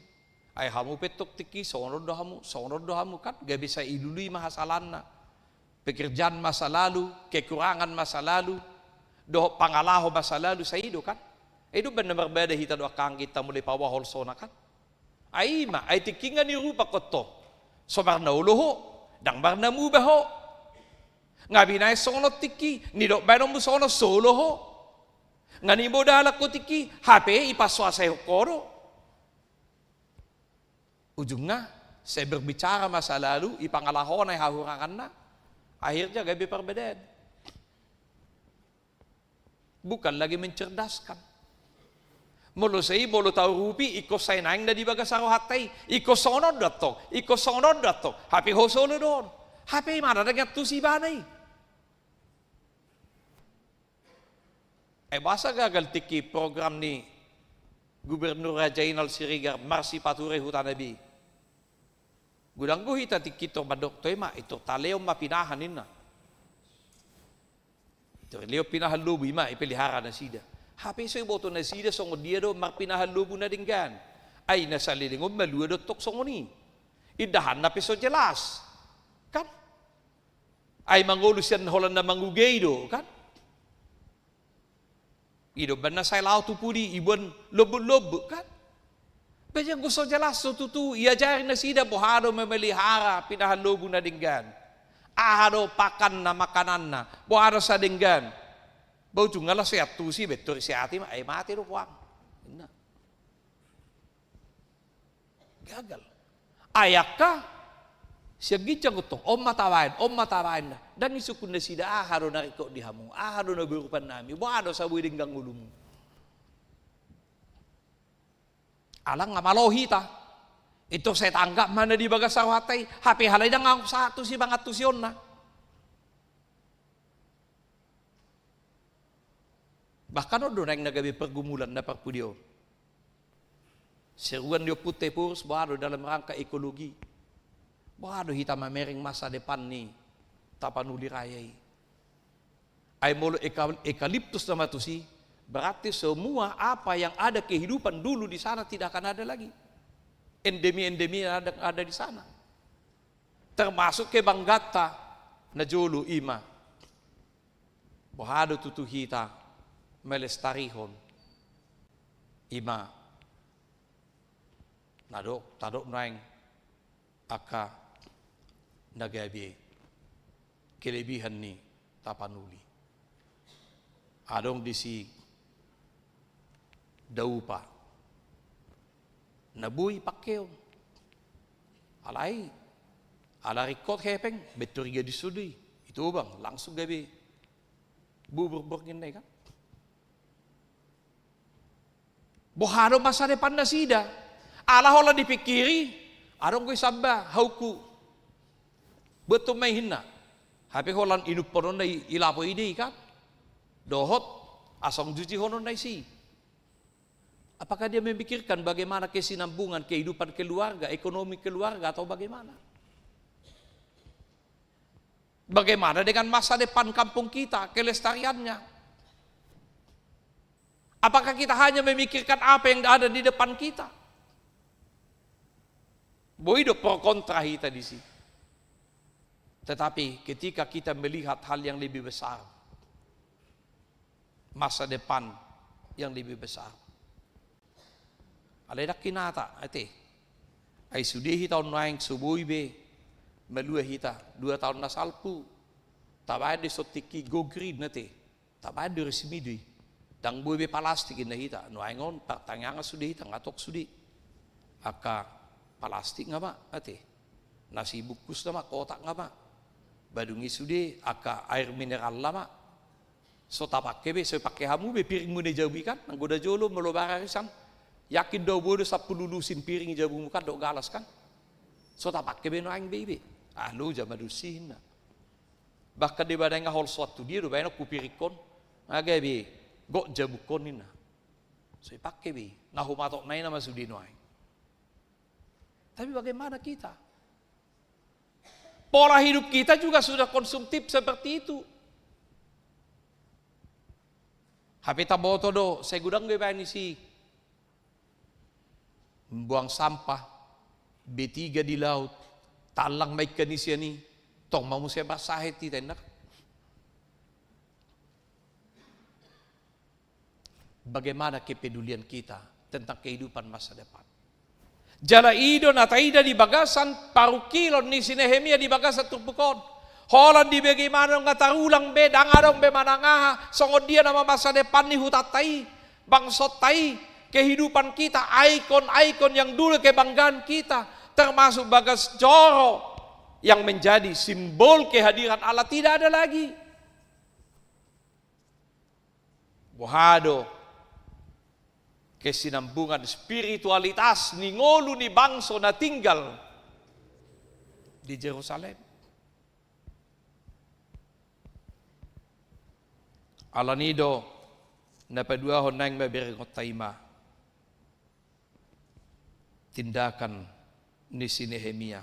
ayah kamu petok tiki, sonor dohamu kan, gak bisa idului mahasalana, pekerjaan masa lalu, kekurangan masa lalu, doh pangalaho masa lalu saya itu kan, itu benar berbeda kita doa kang kita mulai pawahol sona kan, ayah ay tikingan ni rupa koto. So barna uloho, dang barna mubaho. Ngabi na sono tiki, nidok banon mo sono solo ho. Ngani mo dalak ko tiki, hape ipaswa sa koro. Ujung nga, saya berbicara masa lalu, ipangalahon ay hahurangan na. Akhirnya gabi perbedaan. Bukan lagi mencerdaskan. Molo say molo tau rupi iko say naing na di baga saro hatay iko sonod dato happy ho solo don happy mana dagat tu si banay basa gagal tiki program ni Gubernur Rajainal Sirigar Marsi Pature Hutanabi gudang go hita tiki to madok to ma ito taleo mapinahanin na ito leo pinahan lubi ma ipelihara na sida. Hape so iboto na sida songo dia do magpinahalubo na dinggan. Ay nasa lilingom malua do tok songo ni. Idahan na peso jelas. Kan? Ay mangulus yan holan na mangugay do. Kan? Ido ba na say lao tupudi ibon lobo-lobo. Kan? Bajang gusto jelas so tutu. Iajarin na sida buhado memelihara pinahalubo na dinggan. Ahado pakan na makanan na. Buhado sa dinggan. Bau tunggal saya tusi betul si hati mah mati do puang. Gagal. Ayakah siagi cangutong om matawain na. Dan isukun na sida aharo na riko dihamu. Aharo na berupan nami. Buado sa buwing gang ulum. Alang nga malohi ta. Ito saya tanggap mana di bagas hatay. Hapi halay na nga satu si bangat tusyon na. Bahkan ada yang nagabi pergumulan na parpudio. Seruan dia putih purs, baru dalam rangka ekologi. Baru kita memering masa depan ni tapanuli rayai. Ay molo ekaliptus nama tu si, berarti semua apa yang ada kehidupan dulu di sana tidak akan ada lagi. Endemi-endemi yang ada di sana. Termasuk kebanggata na jolo ima. Bahado tutu hita melestarihon Ima tadok naing aka nagabi kelebihan ni tapanuli. Adong disi daupa nabui pakeo alai ala rikot hepeng beturiga disudi itu bang langsung gabi bubur-burgin kan bohado masa depan na sida ala hola dipikiri adong gue sabba hauku betul may hina hape holan inup ponon na ilapo ide kan dohot asong juji honon na si. Apakah dia memikirkan bagaimana kesinambungan kehidupan keluarga, ekonomi keluarga atau bagaimana? Bagaimana dengan masa depan kampung kita, kelestariannya? Apakah kita hanya memikirkan apa yang ada di depan kita? Boido pro kontra kita di sini. Tetapi ketika kita melihat hal yang lebih besar, masa depan yang lebih besar, alay kinata ate ay sudehi tahun naing subuhi be malua hita 2 tahun na salpu tabay de sotiki go green nate tabay de resmi dang buy be plastik na hita no aingon tanganga sudehi tangatok sudi aka plastik nga ba ate nasi bukus na kotak nga ba badungi sude aka air mineral lama so tapakke be so pakai hamu be piring mu ne jawi kan nggoda jolo melobara risan. Yakin daw bodo sa pululusin piring jabu muka dok galas kan. So tapak kebeno aing baby. Lu jama dusin na. Bahkan di badai ngahol suatu dia do bayano kupirikon. Agabi go jabu konin na. So ipakke be. Nahumatok na nama sudino aing. Tapi bagaimana kita? Pola hidup kita juga sudah konsumtif seperti itu. HP taboto do, saya gudang gue bayani si membuang sampah B3 di laut talang may kanisya ni tong mamusya basahit ti tenak. Bagaimana kepedulian kita tentang kehidupan masa depan? Jala ido na taida di bagasan parukilon ni si Nehemia di bagasan tupukon. Holan di bagaimana ngatarulang be dangadong be manangaha songod dia nama masa depan ni hutatai bangsot tai. Kehidupan kita, ikon-ikon yang dulu kebanggaan kita, termasuk Bagas Joro yang menjadi simbol kehadiran Allah tidak ada lagi. Bohado kesinambungan spiritualitas ni ngolu ni bangso na tinggal di Jerusalem. Alanido na padua honang mabiringot taima. Tindakan ni si Nehemia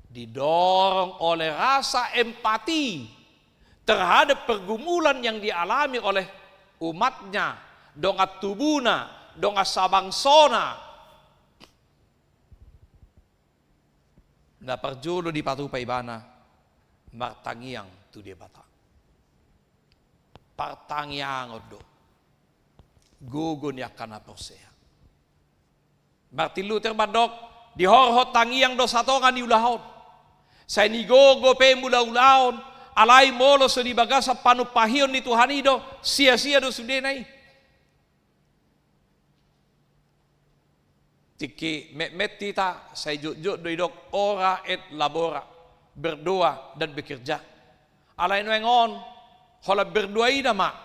didorong oleh rasa empati terhadap pergumulan yang dialami oleh umatnya, dongat tubuna, dongat sabangsona. Na parjolo di patupai bana martangiang tu dia bata. Partangiang odo. Gugun yakana posea. Martin Luther mandok di horhot tangiang do satongan ni ulahon. Sa nigogo pe mula-ulaon alay molo so di bagasa panupahion ni Tuhan ido sia-sia do sudenay. Tiki met tita sa jujud do idok ora et labora berdoa dan bekerja. Alay noengon hola berdoa ina ma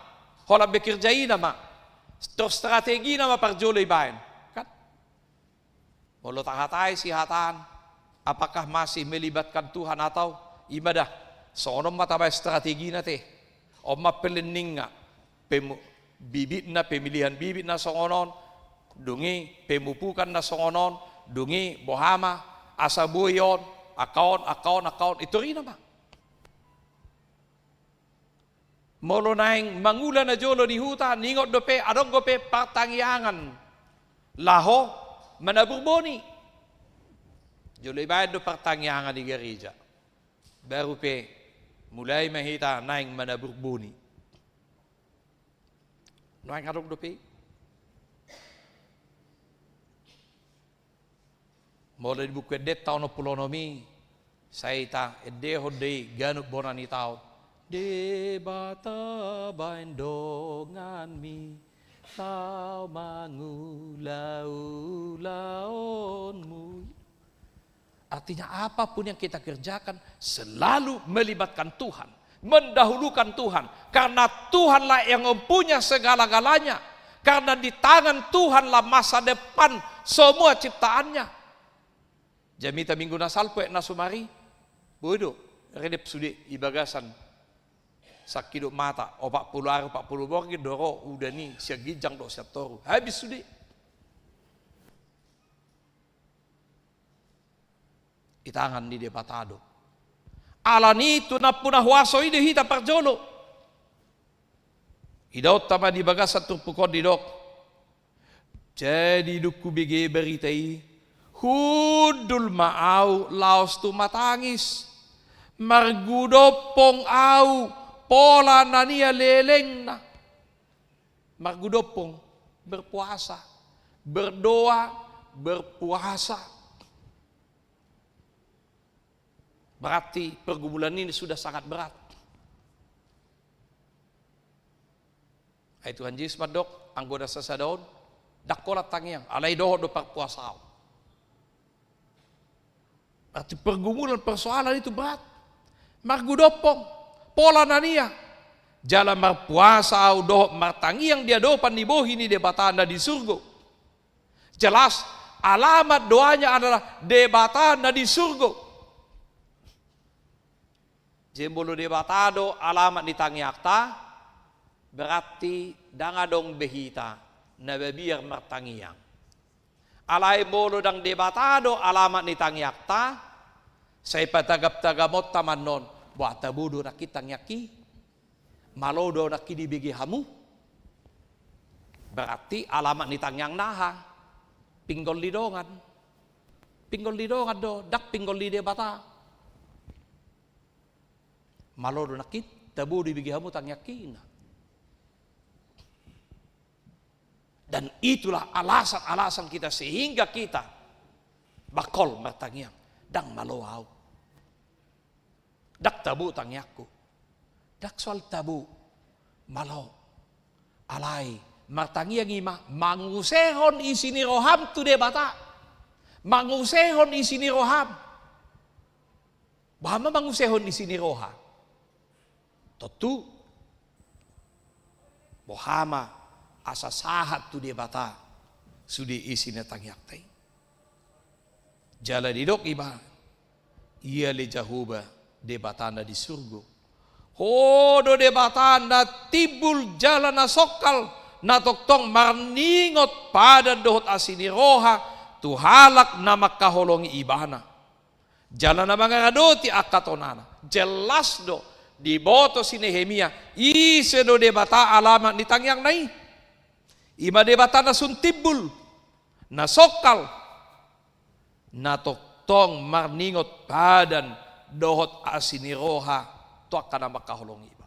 hola bekerja ina ma strategi na ma parjolo ibaen. Walau tak hatai si hatan, apakah masih melibatkan Tuhan atau ibadah? Seorang mata bay strategi nate, oma pelening nga, bibit na pemilihan bibit na songonon, dungi pemupukan na songonon, dungi bohama, asabuyon, akaon, itu rin naman. Molo naing mangulan na jolo di huta, ningot dope, adong gope patangyangan, laho, manaburboni. Jolay bayad do pertangyangan di gereja. Baru pe mulai mahita naing manaburboni. Naing adong do pe. Mulai di buku edet tahun 60 saya ita edeho de ganut bonani tahun. De bata baindongan mi tau mangulau-launmu. Artinya apapun yang kita kerjakan selalu melibatkan Tuhan, mendahulukan Tuhan, karena Tuhanlah yang mempunyai segala-galanya, karena di tangan Tuhanlah masa depan semua ciptaannya. Jamita minggu nasal poek nasumari bodoh redep sude ibagasan sakiduk mata 40 hari 40 borgi doro udah nih siap gijang do siap toru habis sude. Itangan di debatado alani itu napuna huaso ide hita parjolo idot tama di bagasan turpukon di dok jadi dukku bege beritai hudul maau laos tu matangis margudopong au pola nania leleng na margudopong berpuasa berdoa berpuasa. Berarti pergumulan ini sudah sangat berat. Hai Tuhan Yesus padok anggota sesadaun dakolat tangiang alai doho do perpuasa. Berarti pergumulan persoalan itu berat. Margudopong pola nania jalan berpuasa au doho martangiang dia dopan di bohi ni debatanda di surga. Jelas alamat doanya adalah debatanda di surga. Jembolo debatado alamat di tangiakta berarti dangadong behita na bebiar martangiang. Alai bolo dang debatado alamat di tangiakta saya patagap-tagamot tamanon buat tabudo na kitang yaki malodo na kidi bigi hamu berarti alamat di tangiang naha pinggol lidongan do dak pinggol di debata malodo nakit tabu di bigihamu tang yakin. Dan itulah alasan-alasan kita sehingga kita bakol martangiang dang malowau dak tabu tang yakku dak soal tabu malo alai martangiang ima mangusehon isini roham tu debata mangusehon isini roham bahama mangusehon isini roham tentu bohama asa sahat tu dia bata sudi isi netang yaktai jala didok iba ia le jahuba de batanda di surga hodo de batanda tibul jalan nasokal na toktong marningot pada dohot asini roha tu halak nama kaholongi ibana jalan na mga radoti akatonana jelas do di boto si Nehemia ise do debata alamat ni tangyang nai ima debata na suntibul na sokal na toktong marningot padan dohot asiniroha to akan makahulong iba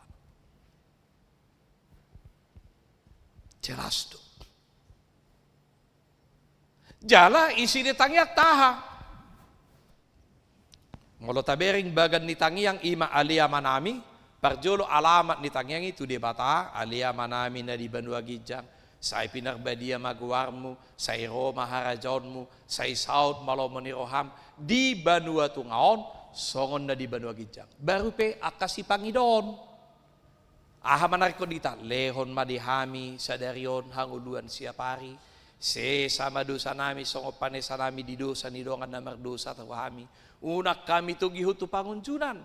jelas do jala isi ni tangyak taha Ngolo tabering bagan ni tangiang ima alia manami parjolo alamat ni tangiang itu di bata alia manami na di Banua Gijang sai pinarbadia maguarmu sai Roma harajonmu sai saud malomoni roham di Banua Tungaon songon na di Banua Gijang baru pe akasi pangidon aha manarko dita lehon madihami sadarion hanguluan siapari se sama dosa nami songo panesa nami di dosa ni dongan na mardosa tawami unak kami tugi hutu pangunjunan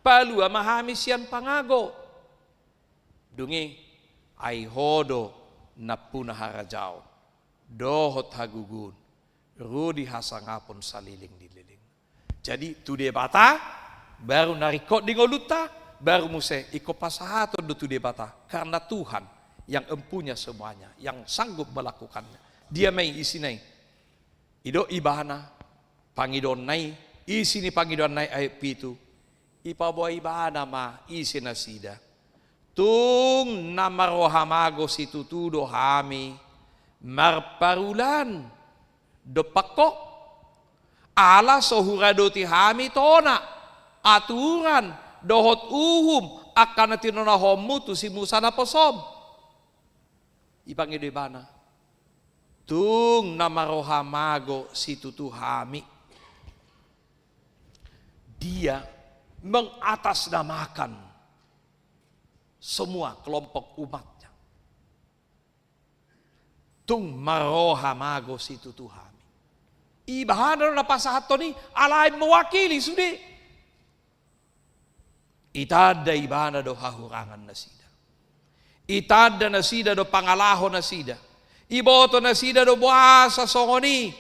palu amahami sian pangago dungi ai hodo napuna harajao dohot hagugun rudi hasangapon saliling dililing jadi tu debata baru narikot di ngoluta baru muse iko pasahato do tu debata karena Tuhan yang empunya semuanya yang sanggup melakukannya dia mai isinai ido ibana pangidon nai isi ni pangidon nai ayat pitu ipabawa ibana ma isi nasida tung namarohamago situtudo hami marparulan do pako ala sohuradoti hami tona aturan dohot uhum akan natinona homu tu si Musa na posom. Ipangido ibana. Tung namarohamago si tutuhami. Dia mengatasnamakan semua kelompok umatnya. Tung marohamago si tutuhami. Ibahana na pasahat to ni alay mewakili sudi. Itada ibana do hahurangan na sida. Itada na sida do pangalaho na sida. Iboto na sida do buasa songoni.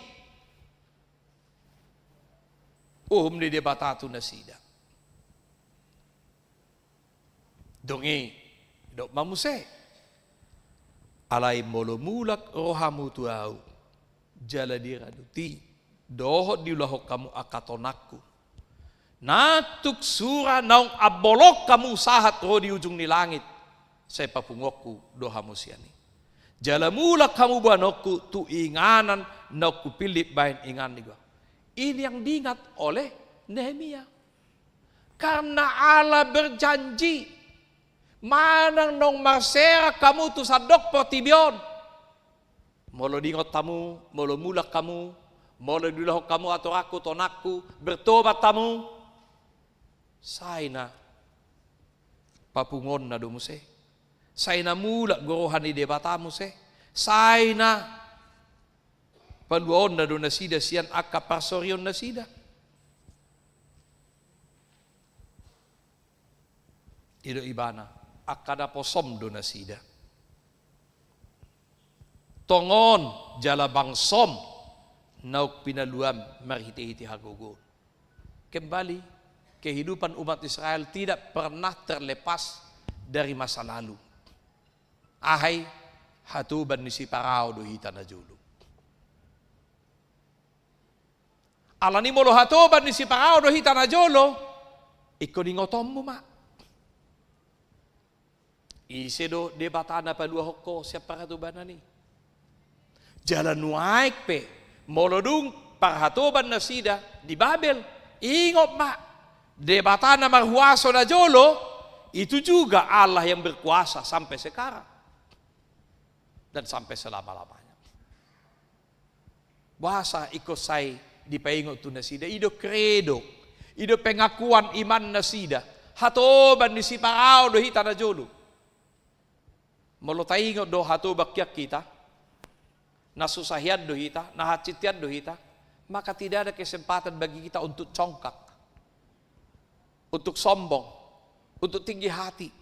Ni debatatu na sida. Dongi do mamuse. Alay molomulak rohamu tuau. Jaladira duti. Dohot diulahok kamu akatonakku. Natuk sura naung abolok kamu sahat roh di ujung ni langit. Saya papungokku dohamu siani. Jalamulak kamu banokku tu inganan naku pilih bain ingan nigo. Ini yang diingat oleh Nehemia. Karena Allah berjanji. Manang nong marsera kamu tu sadok potibion. Molo diingat kamu, molo mulak kamu, molo dilahok kamu atau aku tonakku, bertobat kamu. Saina papungon na dumuse. Saina mulak gorohan di debatamu se. Saina paluon na do nasida sian akapasorion nasida. Ido ibana akada posom do nasida. Tongon jalabang som nauk pinaluam marhiti-hiti hagogo. Kembali kehidupan umat Israel tidak pernah terlepas dari masa lalu. Ahai hatuban ni si Parao do hita na julu. Alani molo hatuban ni si Parao do hita na jolo, ikoningotom mo ma. Ise do debatana palua hokko siapa hatuban na ni. Jalan waik pe molodung parhatuban na sida di Babel. Ingop ma. Debatana marhuaso na jolo, itu juga Allah yang berkuasa sampai sekarang. Dan sampai selama-lamanya. Bahasa ikut saya dipaingot tu nasida. Ido kredo. Ido pengakuan iman nasida. Hatoban ni si Parao do hita na jolo. Molo taingot do hatobak yak kita. Nasusahian do hita. Nahacitian do hita. Maka tidak ada kesempatan bagi kita untuk congkak. Untuk sombong. Untuk tinggi hati.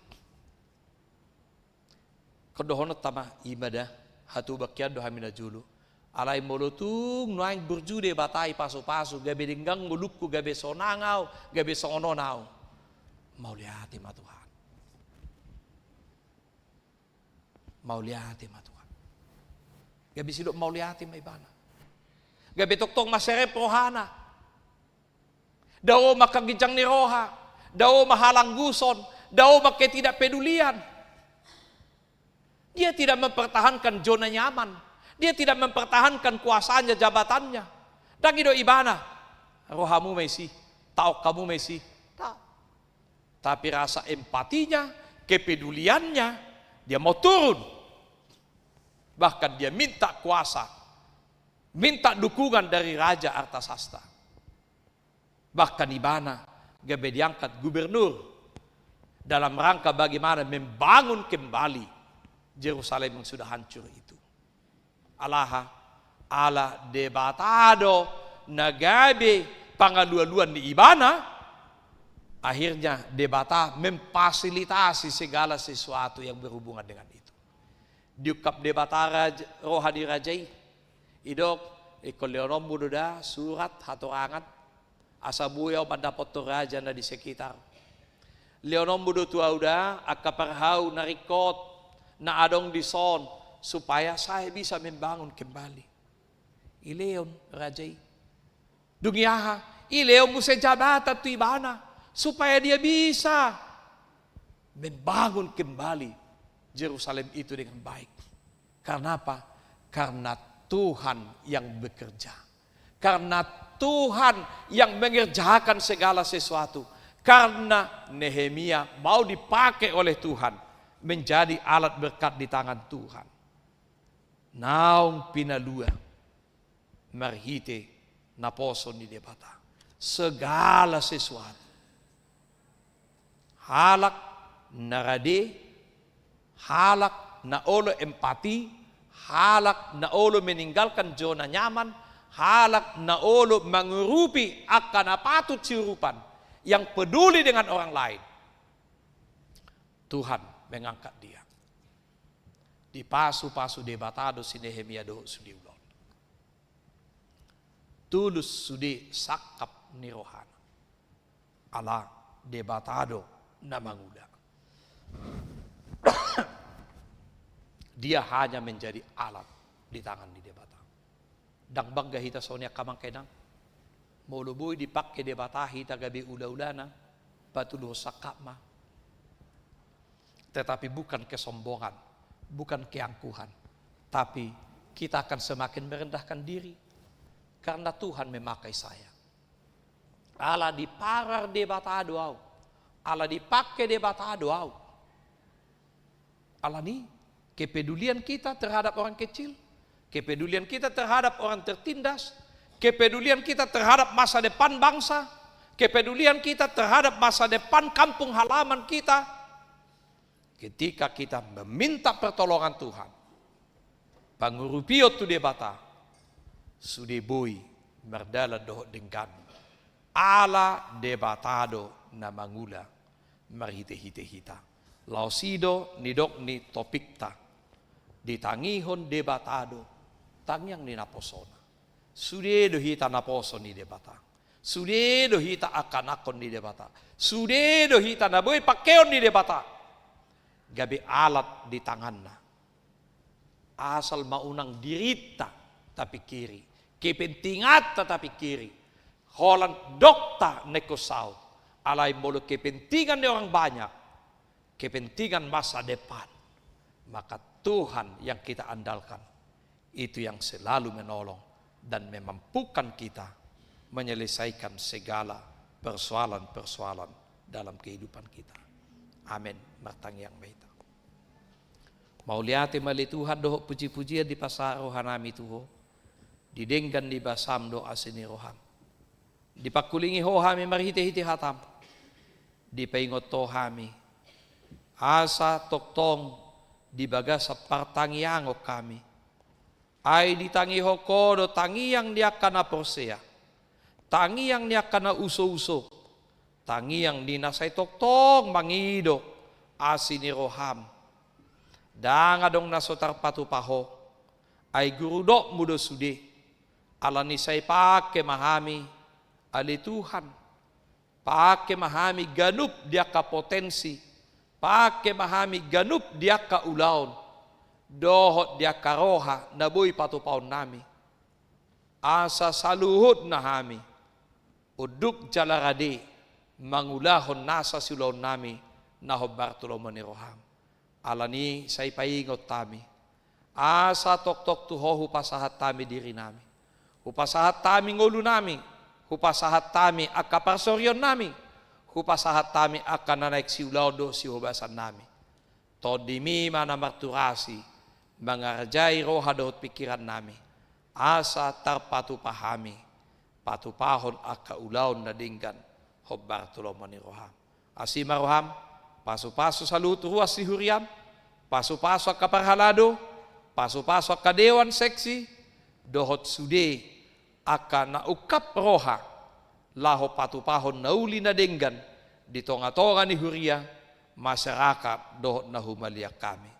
Kedohonot tama ibadah hatu bakyan do hamina julu. Alay molotung nuaing berjude batai pasu-pasu gabe denggang mulukku gabe sonangau gabe sononau. Mau lihat ma Tuhan. Mau lihat ma Tuhan. Gabe silok mau lihat ma ibana. Gabe toktong maserep rohana. Daw makaginjang ni roha. Daw mahalang guson. Daw tidak pedulian. Dia tidak mempertahankan zona nyaman. Dia tidak mempertahankan kuasanya, jabatannya. Dan itu ibana. Rohamu mesi. Tahu kamu mesi. Tak. Tapi rasa empatinya, kepeduliannya, dia mau turun. Bahkan dia minta kuasa. Minta dukungan dari Raja Artasasta. Bahkan ibana. Gabe diangkat gubernur. Dalam rangka bagaimana membangun kembali Yerusalem yang sudah hancur itu. Alaha ala debatado nagabe pangaluan-luan di ibana. Akhirnya debata memfasilitasi segala sesuatu yang berhubungan dengan itu. Diukap debata rohani rajai. Idok ikoleonom budoda surat hatorangan. Asabuyaw mandapot to raja na di sekitar. Leonom budo tuauda akaparhau narikot na adong dison supaya saya bisa membangun kembali. Ileon rajai. Dungiaha, ileon mo sa jabatan tu ibana supaya dia bisa membangun kembali Yerusalem itu dengan baik. Karena apa? Karena Tuhan yang bekerja. Karena Tuhan yang mengerjakan segala sesuatu. Karena Nehemia mau dipakai oleh Tuhan menjadi alat berkat di tangan Tuhan. Naung pinalua marhite naposo ni debata. Segala sesuatu. Halak narade, halak na olo empati, halak na olo meninggalkan zona nyaman, halak na olo mengurupi akan patut sirupan yang peduli dengan orang lain. Tuhan mengangkat dia. Di pasu-pasu debatado si Nehemia doho sudi ulon. Tulus sudi sakap ni rohana. Ala debatado na manguda. Dia hanya menjadi alat di tangan di debata. Dang bangga hita sonia kamang kenang. Mauluboy dipakai debata hita gabi ula-ulana. Patuloh sakap ma. Tetapi bukan kesombongan, bukan keangkuhan, tapi kita akan semakin merendahkan diri karena Tuhan memakai saya. Allah diparar debata doau, Allah dipakai debata doau. Allah ni kepedulian kita terhadap orang kecil, kepedulian kita terhadap orang tertindas, kepedulian kita terhadap masa depan bangsa, kepedulian kita terhadap masa depan kampung halaman kita. Ketika kita meminta pertolongan Tuhan, pangurupio tu debata, sudeboi merdala doh denggan, ala debatado na mangula, marhite-hite hita, lausido nidok ni topikta, ditangihon debatado, tangyang ni naposona, sudedo hita naposon ni debata, sudedo hita akan akon ni debata, sudedo hita naboy pakeon ni debata. Gabi alat di tanganna. Asal maunang dirita tapi kiri. Kepentingat tapi kiri. Holang dokta nekosau. Alay mulu kepentingan di orang banyak. Kepentingan masa depan. Maka Tuhan yang kita andalkan. Itu yang selalu menolong. Dan memampukan kita menyelesaikan segala persoalan-persoalan dalam kehidupan kita. Amin. Matang yang baita. Mau lihat mali Tuhan doh puji-pujian di pasar rohanami tuho. Didenggan di basam doa sini roham. Dipakulingi hohami marhite-hite hatam. Dipaingot tohami. Asa toktong di bagasa partangiango kami. Ay ditangi hokodo tangi yang dia kana prosea. Tangi yang dia kana uso-uso. Tangi yang dinasay toktong mangido asini roham. Dangadong nasotar patupaho ay gurudok mudo sude alani say pake mahami ali Tuhan pake mahami ganup dia ka potensi pake mahami ganup dia ka ulaon dohot dia ka roha naboy patupaon nami asa saluhut nahami uduk jalarade mangulahon nasa silaon nami nahobar tulomon ni roham. Alani say paingot tami. Asa tok-tok tuho hupasahat tami diri nami. Hupasahat tami ngulu nami. Hupasahat tami akaparsoryon nami. Hupasahat tami akan nanaik siulaudo si hubasan nami. Todimi mana marturasi. Mengarjai roha dohot pikiran nami. Asa tarpatu pahami. Patupahon akaulaon na dinggan. Hobbar tulomani roham. Asima roham. Pasu-pasu salutu ruas si huriam, pasu-pasu ak kaparhalado, pasu-pasu ak kadewan seksi, dohot sude akan naukap roha, laho patupahon nauli na denggan, di tonga-tonga ni huria, masyarakat dohot na humaliak kami.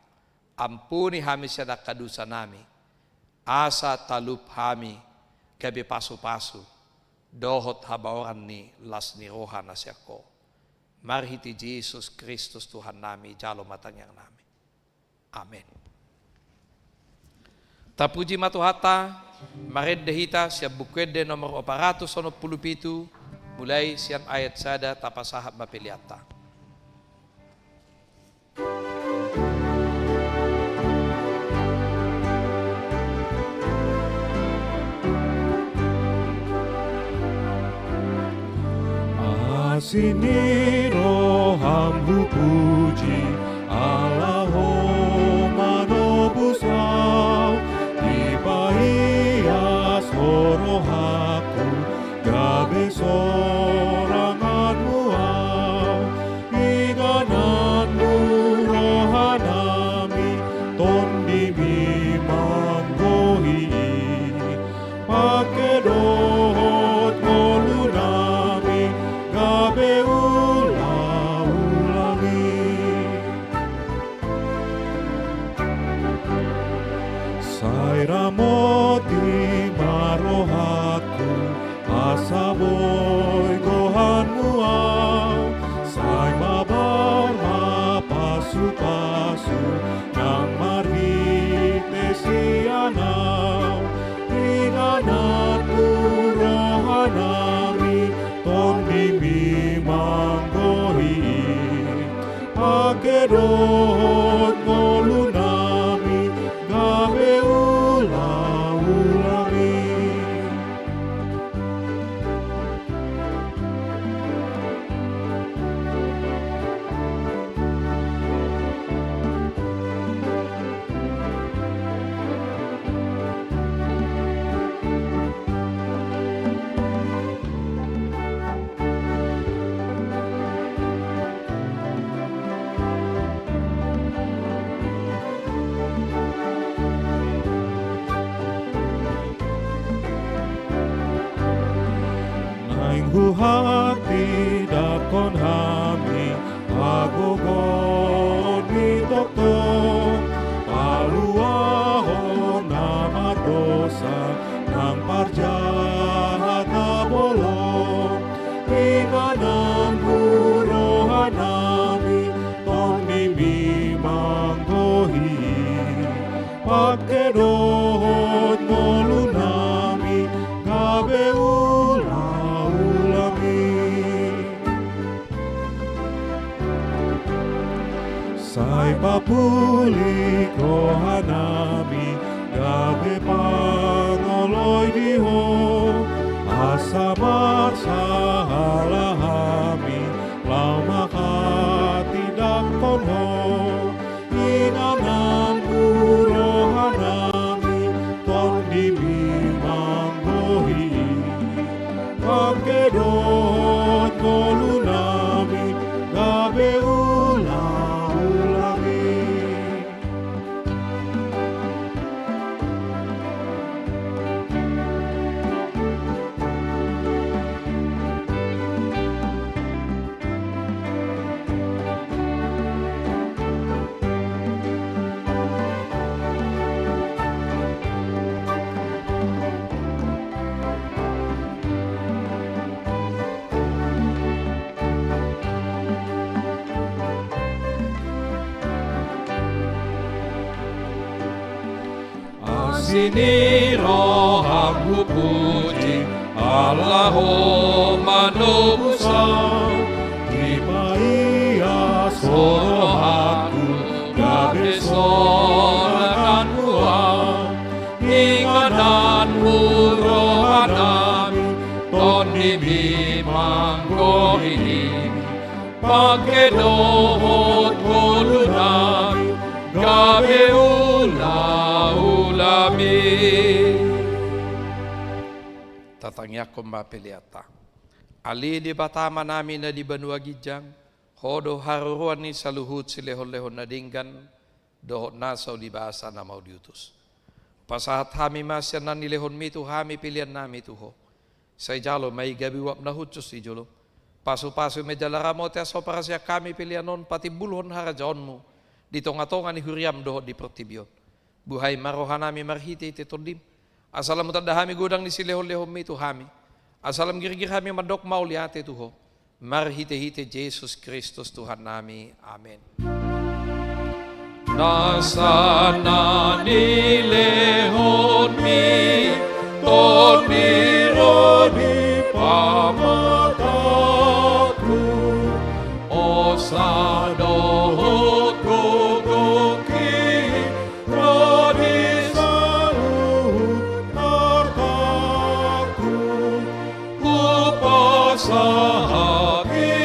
Ampuni hami siya kadusa nami, asa talup hami, gabi pasu-pasu, dohot habaoran ni las ni roha na siya ko. Marhiti Yesus Kristus Tuhan nami, jalo matang yang nami. Amin. Tapuji matuhata, maredde hita siya bukwede nomor 497, mulai siyan ayat sada tapasahap mapiliata. Asini rohamku puji Allaho manobusau Ibahia sorohaku gabe soranganmu au Igananmu rohanami tondimi manggohi Pake dohot ngolunami gabe ula-ulangi Sairamoti marohatku asaboy gohanmu au Sai mabar mapasu-pasu nang marhit nesianau Inananmu rohanami tondimi manggohi Pakedot ngolunami gabe ula-ulangi Nainghu hati dakon hami agogon mitokto paluaho nama dosa nang parjahat na bolong Ingananmu rohanami tondimi manggohi Pakedot ngolunami gabe Sai papulik rohanami gabe pangoloy diho asamar sahalahami lau makatidak konho Inananmu rohanami tondimi manggohi Pakedot ngolunami gabe Sini rohamku puji Allaho manobusau Ibahia sorohaku gabe soranganmu au Ingananmu rohanami tondimi manggohi Pakedot ngolunami gabe ula-ulami Tatangya kumba peliata Ali di batama namin na di banua gijang Hodo haruruan ni saluhut silehon-lehon na dinggan Dohot nasaw di bahasa na mau diutus Pasahat hami masyan na nilehon mitu hami pilihan nami tuho Sa ijalo may gabi wap na hutsos ijolo Pasu-pasu mejalara mo te aso para siya kami pilihanon pati bulhon harajaonmu Di tonga-tonga ni huriam dohot di pertibion Buhay marohanami marhiti iti tondim Asalam tadahami gudang ni silehon-lehon mitu hami Asalam girgir kami madok mauliate tuho Marhite-hite Jesus Kristus Tuhan nami. Amin. Nasana nilehon mi tonironi pamataku osadohot gogoki rodi saluhut hartaku upasahaki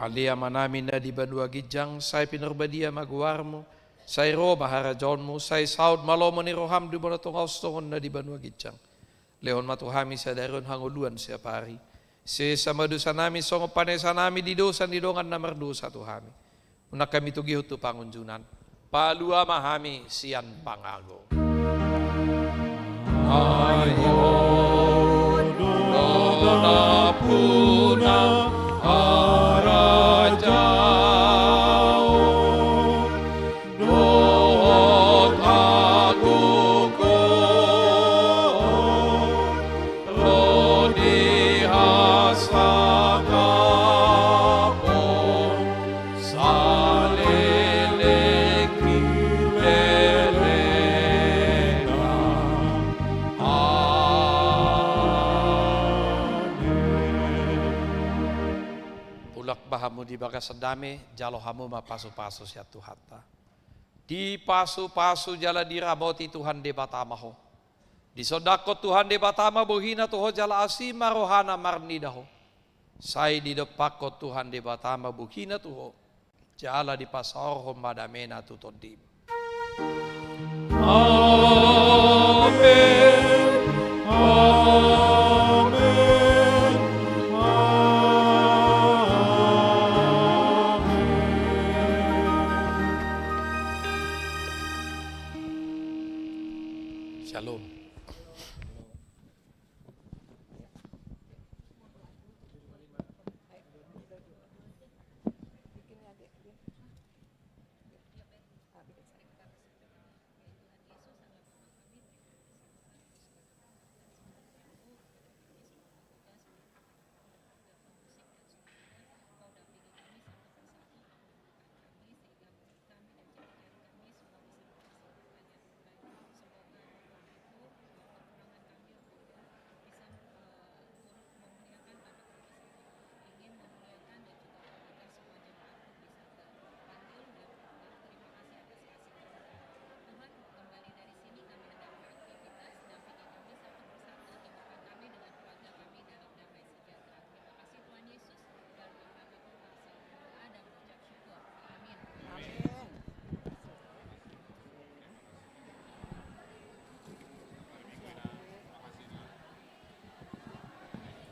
Alia manamin na di banua gijang, say pinurbadia maguwarmo, say ro maharajon mo, say saud malomo ni roham di mo na tungaw stongon na di banua gijang. Leon matuhami sa daron hanguluan siya pari. Si sa madusa namin, songo panesa namin di dosan di dongan na mardusa tuhami. Una kami tugihot tu pangunjunan. Palua mahami siyan pangago. Ayo dona puna arajao dohot aguko rodi hasakapon saleleki lelenga. Ulak bahamu di bagas sedame, jalo hamu mapasu-pasu siya Tuhata. Di pasu-pasu jala diraboti Tuhan de batamaho. Di sodako Tuhan de batama bohina tuho jala asima rohana marnidaho. Sai di depako Tuhan de batama bohina tuho. Jala di pasarho madamena tutodim. Amen. Amen. Shalom.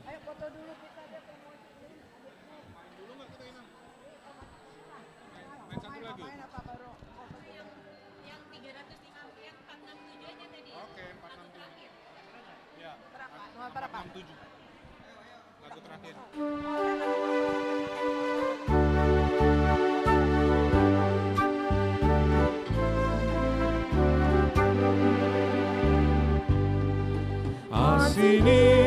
Ayo foto dulu kita ada promosi. Main satu lagi. Main apa baru? Yang 350 yang 467 aja tadi. Oke, Lagu terakhir. Ya, Berapa? Nomor berapa? 67. Lagu terakhir. Asini